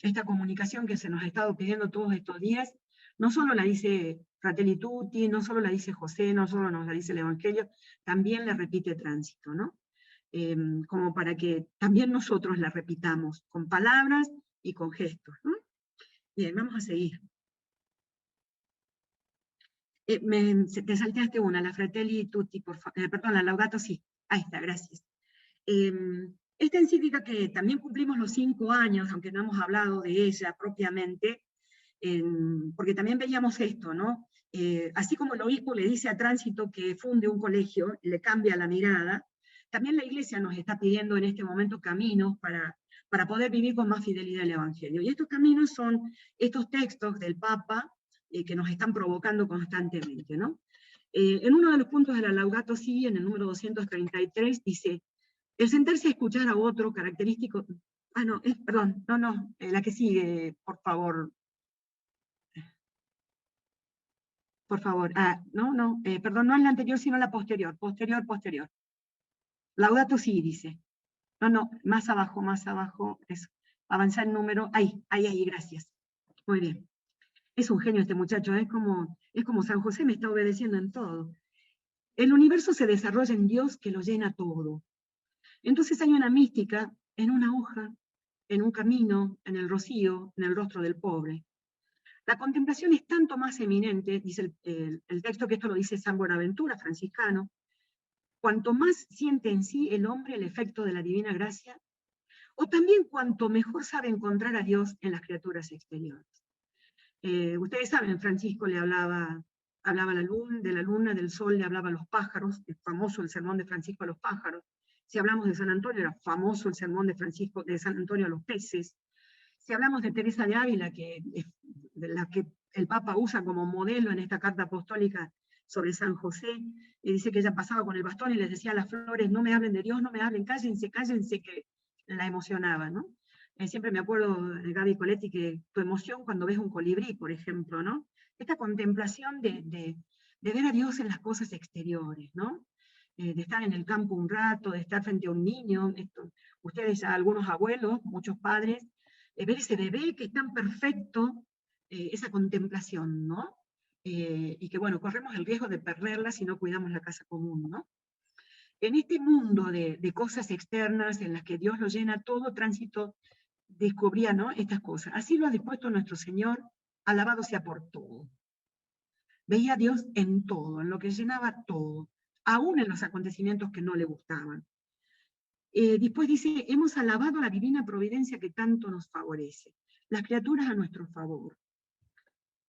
Esta comunicación que se nos ha estado pidiendo todos estos días, no solo la dice Fratelli Tutti, no solo la dice José, no solo nos la dice el Evangelio, también la repite Tránsito, ¿no? Como para que también nosotros la repitamos con palabras y con gestos, ¿no? Bien, vamos a seguir. Te salteaste una, la Fratelli Tutti, perdón, la Laudato Si. Ahí está, gracias. Esta encíclica que también cumplimos los 5 años, aunque no hemos hablado de ella propiamente, porque también veíamos esto, ¿no? así como el obispo le dice a Tránsito que funde un colegio, le cambia la mirada, también la Iglesia nos está pidiendo en este momento caminos para poder vivir con más fidelidad el Evangelio. Y estos caminos son estos textos del Papa que nos están provocando constantemente, ¿no? En uno de los puntos de la Laudato Si, en el número 233, dice, el sentarse a escuchar a otro característico... Ah, no, perdón, no, la que sigue, por favor. Por favor. Ah, no, perdón, no es la anterior, sino la posterior. Posterior. Laudato Si, dice. No, más abajo, eso. Avanzar el número. Ahí, gracias. Muy bien. Es un genio este muchacho, es como San José me está obedeciendo en todo. El universo se desarrolla en Dios que lo llena todo. Entonces hay una mística en una hoja, en un camino, en el rocío, en el rostro del pobre. La contemplación es tanto más eminente, dice el texto, que esto lo dice San Buenaventura, franciscano, cuanto más siente en sí el hombre el efecto de la divina gracia, o también cuanto mejor sabe encontrar a Dios en las criaturas exteriores. Ustedes saben, Francisco le hablaba de la luna, del sol, le hablaba a los pájaros, es famoso el sermón de Francisco a los pájaros. Si hablamos de San Antonio, era famoso el sermón de San Antonio a los peces. Si hablamos de Teresa de Ávila, que es de la que el Papa usa como modelo en esta carta apostólica sobre San José, y dice que ella pasaba con el bastón y les decía a las flores, no me hablen de Dios, no me hablen, cállense, que la emocionaba, ¿no? Siempre me acuerdo, Gaby Coletti, que tu emoción cuando ves un colibrí, por ejemplo, ¿no? Esta contemplación de ver a Dios en las cosas exteriores, ¿no? De estar en el campo un rato, de estar frente a un niño, ustedes, algunos abuelos, muchos padres, ver ese bebé que es tan perfecto, esa contemplación, ¿no? Y que, bueno, corremos el riesgo de perderla si no cuidamos la casa común, ¿no? En este mundo de cosas externas en las que Dios lo llena todo, Tránsito descubría, ¿no?, estas cosas. Así lo ha dispuesto nuestro Señor, alabado sea por todo. Veía a Dios en todo, en lo que llenaba todo, aún en los acontecimientos que no le gustaban. Después dice, hemos alabado a la divina providencia que tanto nos favorece, las criaturas a nuestro favor.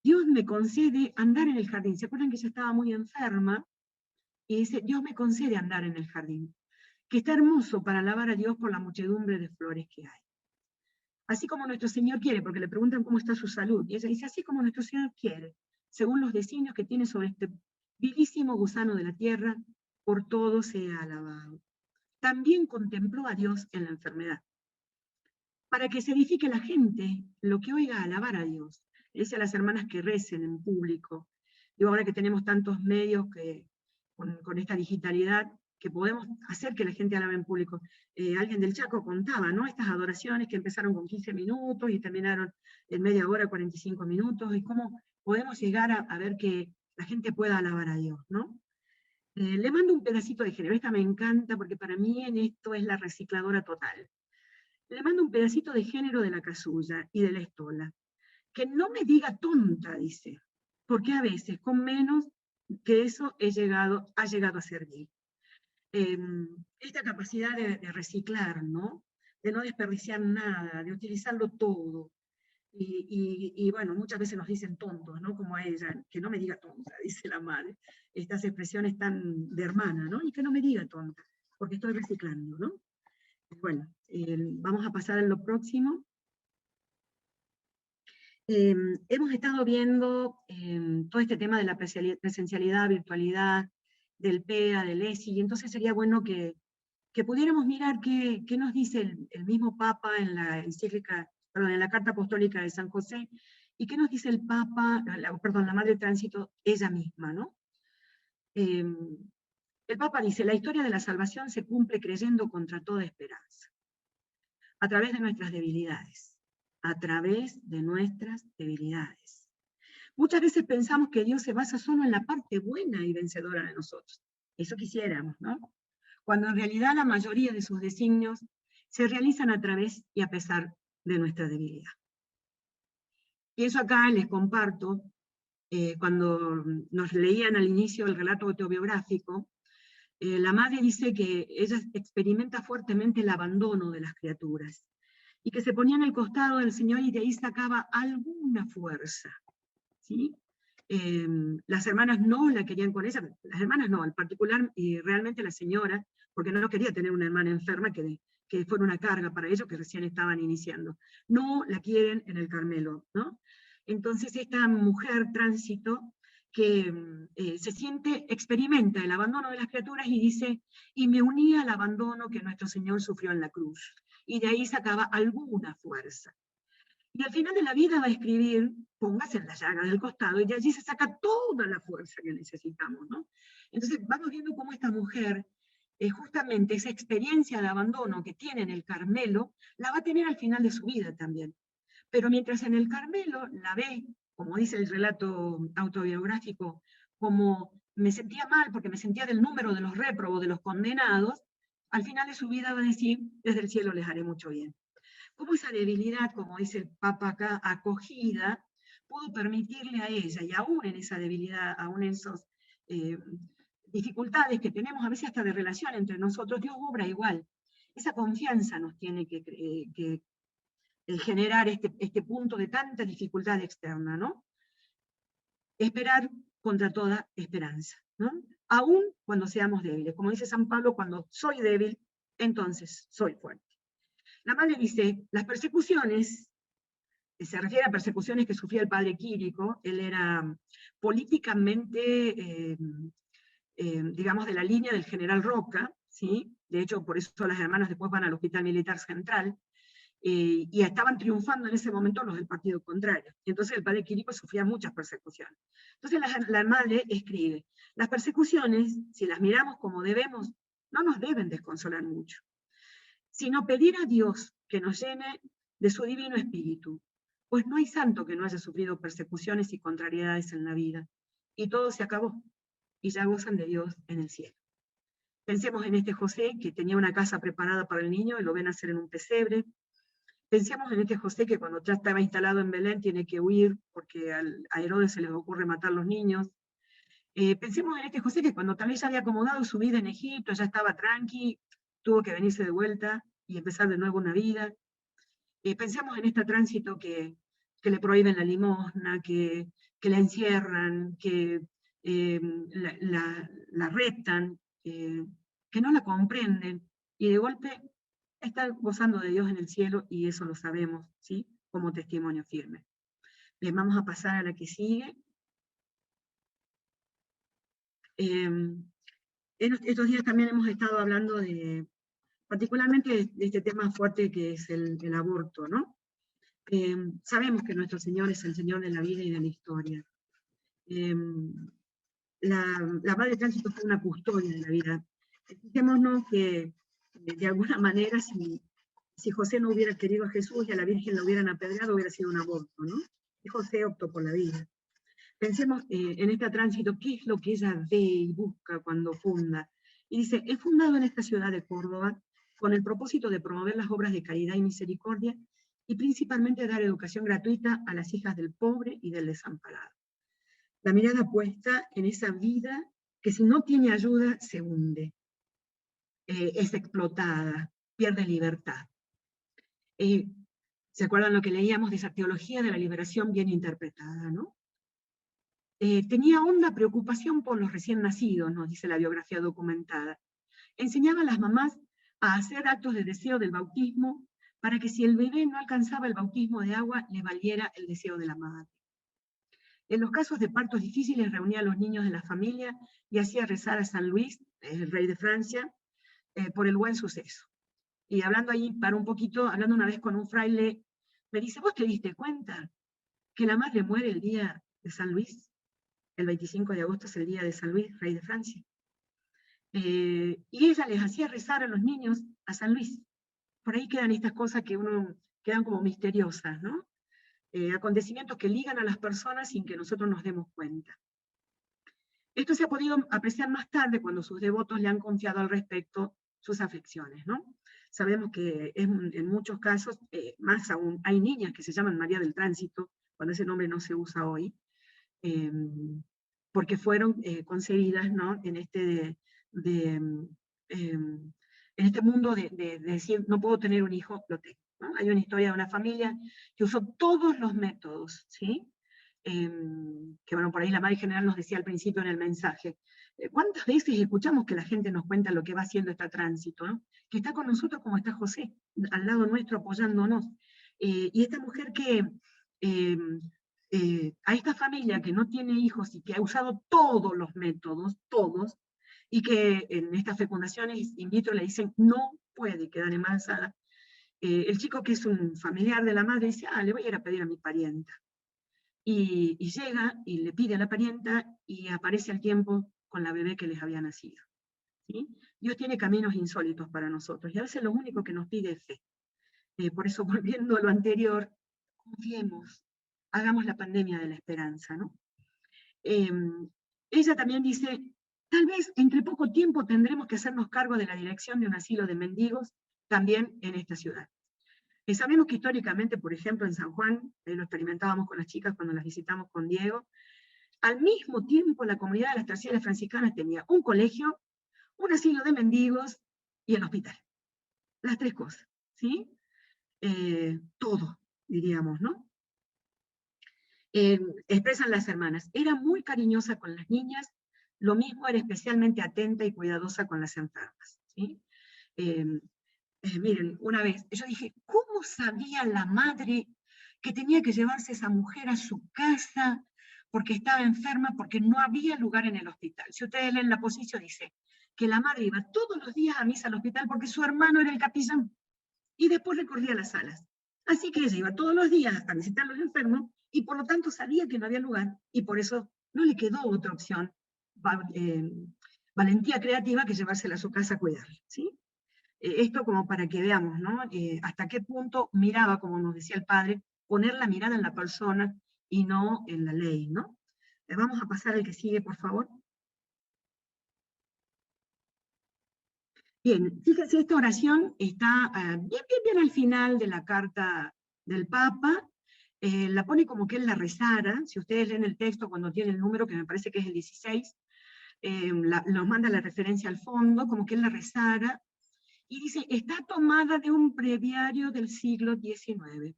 Dios me concede andar en el jardín. ¿Se acuerdan que ella estaba muy enferma? Y dice, Dios me concede andar en el jardín, que está hermoso para alabar a Dios por la muchedumbre de flores que hay. Así como nuestro Señor quiere, porque le preguntan cómo está su salud, y ella dice, así como nuestro Señor quiere, según los designios que tiene sobre este vilísimo gusano de la tierra, por todo sea alabado. También contempló a Dios en la enfermedad, para que se edifique la gente lo que oiga alabar a Dios. Le dice a las hermanas que recen en público. Digo, ahora que tenemos tantos medios con esta digitalidad, que podemos hacer que la gente alabe en público. Alguien del Chaco contaba, ¿no?, estas adoraciones que empezaron con 15 minutos y terminaron en media hora, 45 minutos, y cómo podemos llegar a ver que la gente pueda alabar a Dios, ¿no? Le mando un pedacito de género. Esta me encanta porque para mí en esto es la recicladora total. Le mando un pedacito de género de la Casulla y de la Estola. Que no me diga tonta, dice, porque a veces con menos que eso ha llegado a servir. Esta capacidad de reciclar, ¿no? De no desperdiciar nada, de utilizarlo todo. Y bueno, muchas veces nos dicen tontos, ¿no? Como a ella, que no me diga tonta, dice la madre. Estas expresiones tan de hermana, ¿no? Y que no me diga tonta, porque estoy reciclando, ¿no? Bueno, vamos a pasar a lo próximo. Hemos estado viendo todo este tema de la presencialidad, virtualidad, del PEA, del ESI, y entonces sería bueno que pudiéramos mirar qué nos dice el mismo Papa en la encíclica, perdón, en la Carta Apostólica de San José, y qué nos dice el Papa, la Madre Tránsito, ella misma, ¿no? El Papa dice, la historia de la salvación se cumple creyendo contra toda esperanza, a través de nuestras debilidades, a través de nuestras debilidades. Muchas veces pensamos que Dios se basa solo en la parte buena y vencedora de nosotros. Eso quisiéramos, ¿no? Cuando en realidad la mayoría de sus designios se realizan a través y a pesar de nuestra debilidad. Y eso acá les comparto, cuando nos leían al inicio el relato autobiográfico, la madre dice que ella experimenta fuertemente el abandono de las criaturas, y que se ponía en el costado del Señor y de ahí sacaba alguna fuerza, ¿sí? Las hermanas no la querían con ella, las hermanas no, en particular, y realmente la señora, porque no quería tener una hermana enferma que fuera una carga para ellos que recién estaban iniciando. No la quieren en el Carmelo, ¿no? Entonces esta mujer tránsito que se siente, experimenta el abandono de las criaturas y dice, y me unía al abandono que nuestro Señor sufrió en la cruz. Y de ahí sacaba alguna fuerza. Y al final de la vida va a escribir, póngase en la llaga del costado, y de allí se saca toda la fuerza que necesitamos, ¿no? Entonces vamos viendo cómo esta mujer, justamente esa experiencia de abandono que tiene en el Carmelo, la va a tener al final de su vida también. Pero mientras en el Carmelo la ve, como dice el relato autobiográfico, como me sentía mal porque me sentía del número de los réprobos, de los condenados, al final de su vida va a decir, desde el cielo les haré mucho bien. Cómo esa debilidad, como dice el Papa acá, acogida, pudo permitirle a ella, y aún en esa debilidad, aún en esas dificultades que tenemos a veces hasta de relación entre nosotros, Dios obra igual. Esa confianza nos tiene que generar este punto de tanta dificultad externa, ¿no? Esperar contra toda esperanza, ¿no? Aún cuando seamos débiles. Como dice San Pablo, cuando soy débil, entonces soy fuerte. La madre dice, las persecuciones, se refiere a persecuciones que sufría el padre Quirico, él era políticamente, digamos, de la línea del general Roca, ¿sí? De hecho, por eso las hermanas después van al Hospital Militar Central, y estaban triunfando en ese momento los del partido contrario. Entonces el padre Quirico sufría muchas persecuciones. Entonces la madre escribe, las persecuciones, si las miramos como debemos, no nos deben desconsolar mucho, sino pedir a Dios que nos llene de su divino espíritu, pues no hay santo que no haya sufrido persecuciones y contrariedades en la vida, y todo se acabó, y ya gozan de Dios en el cielo. Pensemos en este José que tenía una casa preparada para el niño y lo ven hacer en un pesebre. Pensemos en este José que cuando ya estaba instalado en Belén tiene que huir porque a Herodes se les ocurre matar a los niños. Pensemos en este José que cuando tal vez ya había acomodado su vida en Egipto, ya estaba tranqui, tuvo que venirse de vuelta y empezar de nuevo una vida. Pensemos en este tránsito que le prohíben la limosna, que la encierran, que la retan, que no la comprenden, y de golpe está gozando de Dios en el cielo, y eso lo sabemos, ¿sí? Como testimonio firme. Bien, vamos a pasar a la que sigue. Estos días también hemos estado hablando particularmente de este tema fuerte que es el aborto, ¿no? Sabemos que nuestro Señor es el Señor de la vida y de la historia. La Madre Tránsito fue una custodia de la vida. Fijémonos que, de alguna manera, si José no hubiera querido a Jesús y a la Virgen la hubieran apedreado, hubiera sido un aborto, ¿no? Y José optó por la vida. Pensemos en este tránsito, ¿qué es lo que ella ve y busca cuando funda? Y dice, he fundado en esta ciudad de Córdoba con el propósito de promover las obras de caridad y misericordia y principalmente dar educación gratuita a las hijas del pobre y del desamparado. La mirada puesta en esa vida que si no tiene ayuda se hunde, es explotada, pierde libertad. ¿Se acuerdan lo que leíamos de esa teología de la liberación bien interpretada, no? Tenía honda preocupación por los recién nacidos, nos dice la biografía documentada. Enseñaba a las mamás a hacer actos de deseo del bautismo para que si el bebé no alcanzaba el bautismo de agua, le valiera el deseo de la madre. En los casos de partos difíciles reunía a los niños de la familia y hacía rezar a San Luis, el rey de Francia, por el buen suceso. Y hablando ahí, para un poquito, hablando una vez con un fraile, me dice, ¿vos te diste cuenta que la madre muere el día de San Luis? El 25 de agosto es el día de San Luis, rey de Francia. Y ella les hacía rezar a los niños a San Luis. Por ahí quedan estas cosas que quedan como misteriosas, ¿no? Acontecimientos que ligan a las personas sin que nosotros nos demos cuenta. Esto se ha podido apreciar más tarde cuando sus devotos le han confiado al respecto sus aflicciones, ¿no? Sabemos que en muchos casos, más aún, hay niñas que se llaman María del Tránsito, cuando ese nombre no se usa hoy, porque fueron concebidas, ¿no? En este mundo de decir, no puedo tener un hijo, lo tengo, ¿no? Hay una historia de una familia que usó todos los métodos, ¿sí? que bueno, por ahí la Madre General nos decía al principio en el mensaje, ¿cuántas veces escuchamos que la gente nos cuenta lo que va haciendo este tránsito, ¿no? Que está con nosotros como está José, al lado nuestro apoyándonos. Y esta mujer que, a esta familia que no tiene hijos y que ha usado todos los métodos, todos, y que en estas fecundaciones in vitro le dicen no puede quedar embarazada, el chico que es un familiar de la madre dice, le voy a ir a pedir a mi parienta. Y llega y le pide a la parienta y aparece al tiempo con la bebé que les había nacido. ¿Sí? Dios tiene caminos insólitos para nosotros y a veces lo único que nos pide es fe. Por eso, volviendo a lo anterior, confiemos, hagamos la pandemia de la esperanza, ¿no? Ella también dice, tal vez entre poco tiempo tendremos que hacernos cargo de la dirección de un asilo de mendigos también en esta ciudad. Sabemos que históricamente, por ejemplo, en San Juan, lo experimentábamos con las chicas cuando las visitamos con Diego, al mismo tiempo la comunidad de las terciarias franciscanas tenía un colegio, un asilo de mendigos y el hospital. Las tres cosas, ¿sí? Todo, diríamos, ¿no? Expresan las hermanas. Era muy cariñosa con las niñas, lo mismo era especialmente atenta y cuidadosa con las enfermas, ¿sí? Miren, una vez, yo dije, ¿cómo sabía la madre que tenía que llevarse a esa mujer a su casa porque estaba enferma, porque no había lugar en el hospital? Si ustedes leen la posición, dice que la madre iba todos los días a misa al hospital porque su hermano era el capellán y después recorría las salas. Así que ella iba todos los días a visitar a los enfermos y por lo tanto sabía que no había lugar y por eso no le quedó otra opción, valentía creativa, que llevársela a su casa a cuidarla, ¿sí? Esto como para que veamos, ¿no? Hasta qué punto miraba, como nos decía el padre, poner la mirada en la persona y no en la ley, ¿no? Vamos a pasar al que sigue, por favor. Bien, fíjense, esta oración está bien al final de la carta del Papa. La pone como que él la rezara. Si ustedes leen el texto cuando tiene el número, que me parece que es el 16, nos manda la referencia al fondo, como que él la rezara. Y dice, está tomada de un breviario del siglo XIX.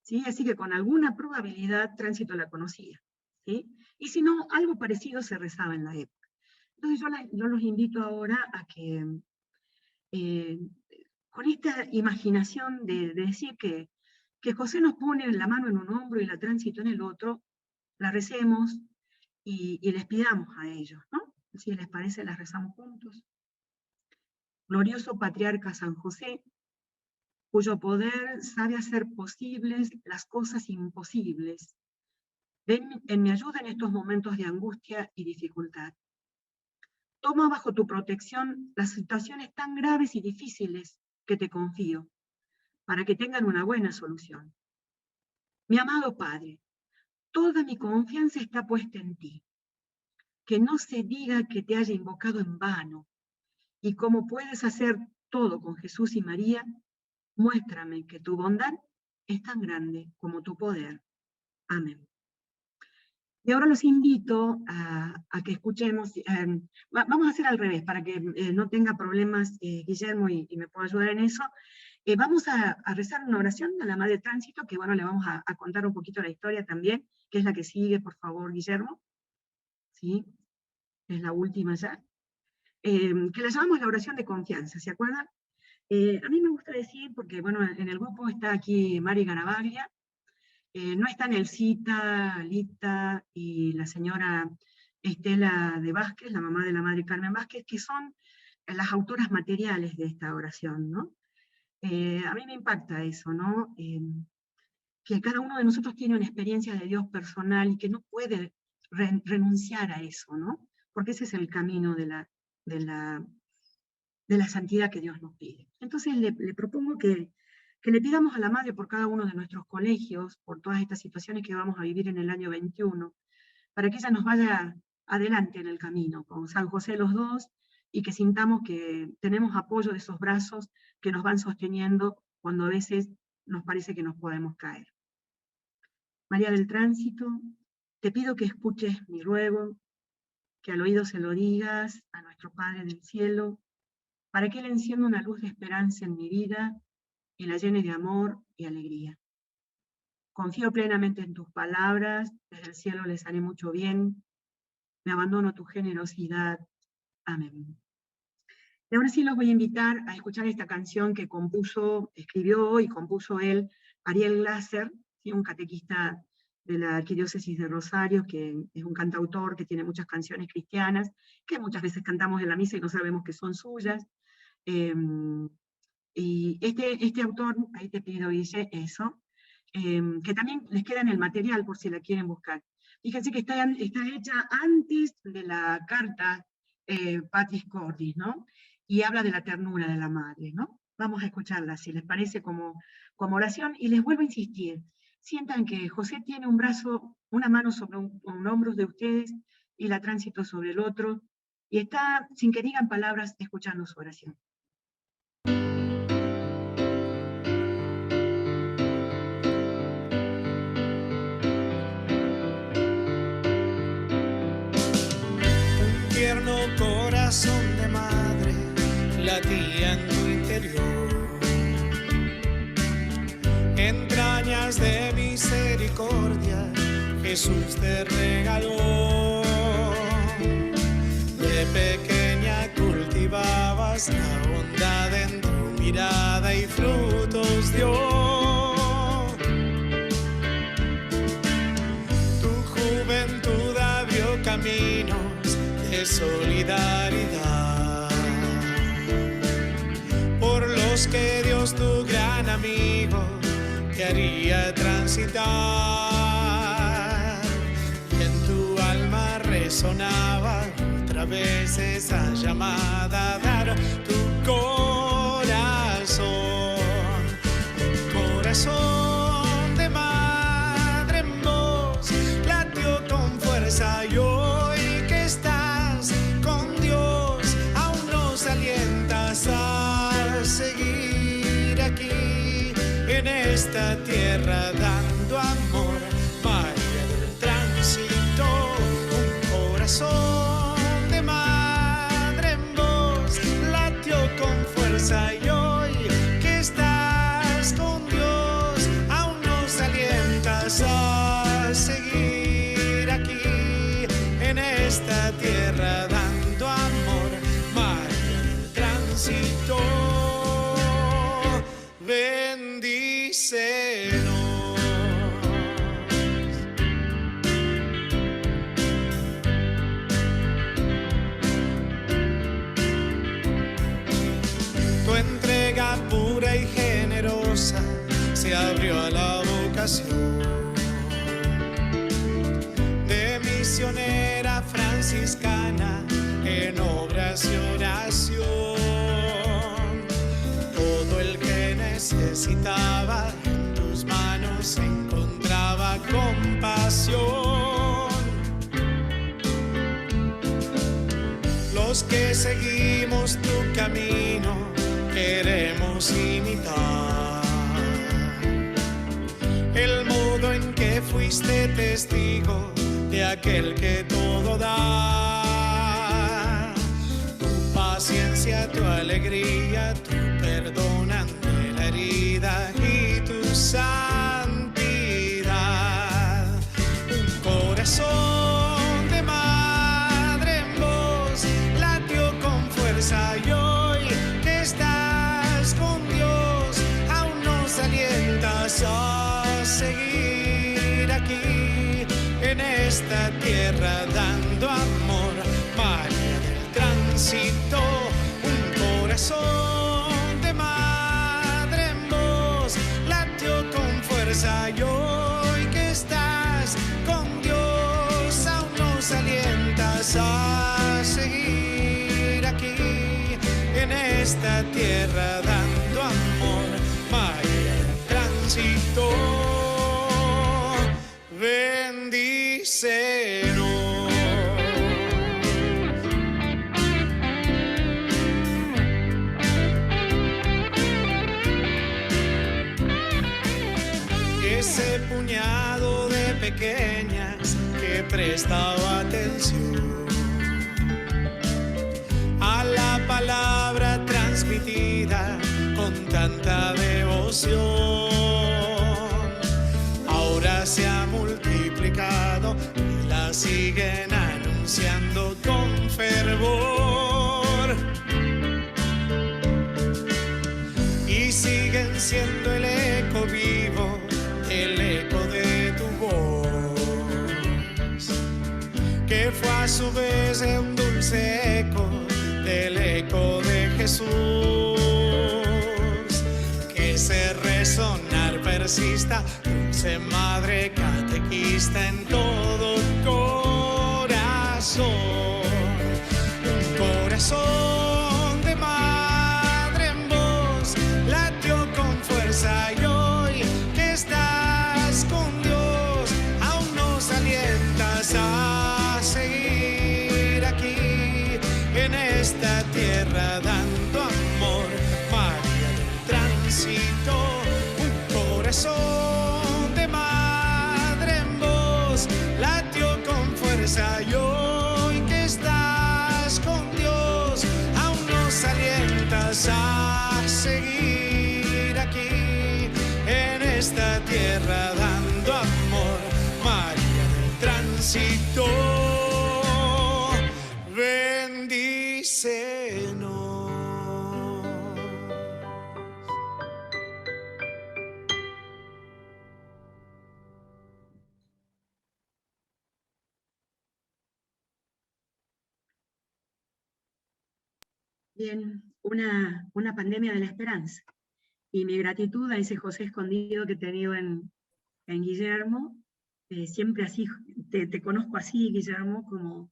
¿Sí? Así que con alguna probabilidad Tránsito la conocía. ¿Sí? Y si no, algo parecido se rezaba en la época. Entonces yo los invito ahora a que, con esta imaginación de decir que José nos pone la mano en un hombro y la Tránsito en el otro, la recemos y les pidamos a ellos, ¿no? Si les parece, las rezamos juntos. Glorioso Patriarca San José, cuyo poder sabe hacer posibles las cosas imposibles. Ven en mi ayuda en estos momentos de angustia y dificultad. Toma bajo tu protección las situaciones tan graves y difíciles que te confío, para que tengan una buena solución. Mi amado Padre, toda mi confianza está puesta en ti. Que no se diga que te haya invocado en vano, y como puedes hacer todo con Jesús y María, muéstrame que tu bondad es tan grande como tu poder. Amén. Y ahora los invito a que escuchemos, vamos a hacer al revés, para que no tenga problemas Guillermo y me pueda ayudar en eso. Vamos a rezar una oración a la Madre Tránsito, que bueno, le vamos a contar un poquito la historia también, que es la que sigue, por favor, Guillermo. ¿Sí? Es la última ya. Que la llamamos la oración de confianza, ¿se acuerdan? A mí me gusta decir, porque bueno, en el grupo está aquí Mari Garavaglia, no están Elcita, Lita y la señora Estela de Vázquez, la mamá de la madre Carmen Vázquez, que son las autoras materiales de esta oración, ¿no? A mí me impacta eso, ¿no? Que cada uno de nosotros tiene una experiencia de Dios personal y que no puede renunciar a eso, ¿no? Porque ese es el camino de la santidad que Dios nos pide. Entonces le propongo que le pidamos a la Madre por cada uno de nuestros colegios, por todas estas situaciones que vamos a vivir en el año 21, para que ella nos vaya adelante en el camino, con San José los dos, y que sintamos que tenemos apoyo de esos brazos que nos van sosteniendo cuando a veces nos parece que nos podemos caer. María del Tránsito, te pido que escuches mi ruego, que al oído se lo digas a nuestro Padre del Cielo, para que Él encienda una luz de esperanza en mi vida y la llene de amor y alegría. confío plenamente en tus palabras, desde el cielo les haré mucho bien, me abandono a tu generosidad. Amén. Y ahora sí los voy a invitar a escuchar esta canción que escribió y compuso él, Ariel Glasser, ¿sí? Un catequista de la Arquidiócesis de Rosario, que es un cantautor que tiene muchas canciones cristianas, que muchas veces cantamos en la misa y no sabemos que son suyas. Y este autor, ahí te pido, Guille, eso, que también les queda en el material por si la quieren buscar. Fíjense que está hecha antes de la carta Patris Cordis, ¿no? Y habla de la ternura de la madre, ¿no? Vamos a escucharla, si les parece, como oración, y les vuelvo a insistir, sientan que José tiene un brazo, una mano sobre un hombro de ustedes, y la tránsito sobre el otro, y está, sin que digan palabras, escuchando su oración. Tierno corazón de madre latía en tu interior, entrañas de misericordia Jesús te regaló. De pequeña cultivabas la bondad en tu mirada y frutos dio. Tu juventud abrió camino de solidaridad por los que Dios, tu gran amigo, te haría transitar. Y en tu alma resonaba otra vez esa llamada a dar tu corazón, corazón de madre en vos latió con fuerza y hoy que estás con Dios aún nos alientas a seguir aquí en esta tierra dando amor. María del Tránsito, un corazón de madre en vos latió con fuerza y hoy que estás con Dios aún nos alientas a seguir aquí en esta tierra dando amor. María del Tránsito, bendícenos. Tu entrega pura y generosa se abrió a la vocación de misionera franciscana en obras y oración. Todo el que necesitaba en tus manos encontraba compasión. Los que seguimos tu camino queremos imitar el modo en que fuiste testigo de aquel que todo da. Tu paciencia, tu alegría, tu perdón ante la herida y tu santidad. Un corazón de madre en vos latió con fuerza y hoy que estás con Dios aún nos alientas a seguir aquí en esta tierra dando amor. María del Tránsito, un corazón de madre en vos latió con fuerza y hoy que estás con Dios aún nos alientas a seguir aquí en esta tierra dando amor. María del Tránsito, bendícenos. Ese puñado de pequeñas que prestaba atención a la palabra transmitida con tanta devoción. siguen anunciando con fervor y siguen siendo el eco vivo, el eco de tu voz, que fue a su vez un dulce eco del eco de Jesús, que ese resonar persista, dulce madre catequista en todo corazón, un corazón de madre en vos latió con fuerza y hoy que estás con Dios aún nos alientas a seguir aquí en esta tierra dando amor. María del Tránsito, un corazón de madre en vos latió con fuerza y hoy que estás con Dios aún nos alientas a seguir aquí en esta tierra dando amor. María del Tránsito, bendícenos. Bien, una pandemia de la esperanza. Y mi gratitud a ese José escondido que he tenido en Guillermo, siempre así, te conozco así, Guillermo, como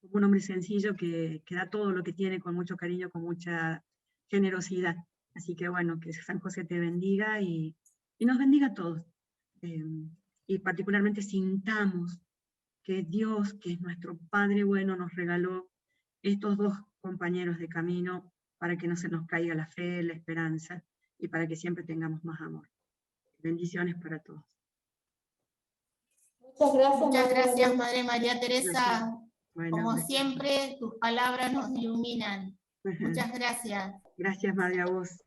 un hombre sencillo que da todo lo que tiene con mucho cariño, con mucha generosidad. Así que bueno, que San José te bendiga y nos bendiga a todos. Y particularmente sintamos que Dios, que es nuestro Padre bueno, nos regaló estos dos compañeros de camino para que no se nos caiga la fe, la esperanza y para que siempre tengamos más amor. Bendiciones para todos. Muchas gracias. Muchas gracias, Madre María Teresa. Gracias. Bueno, Como siempre, tus palabras nos iluminan. Ajá. Muchas gracias. Gracias, Madre, a vos.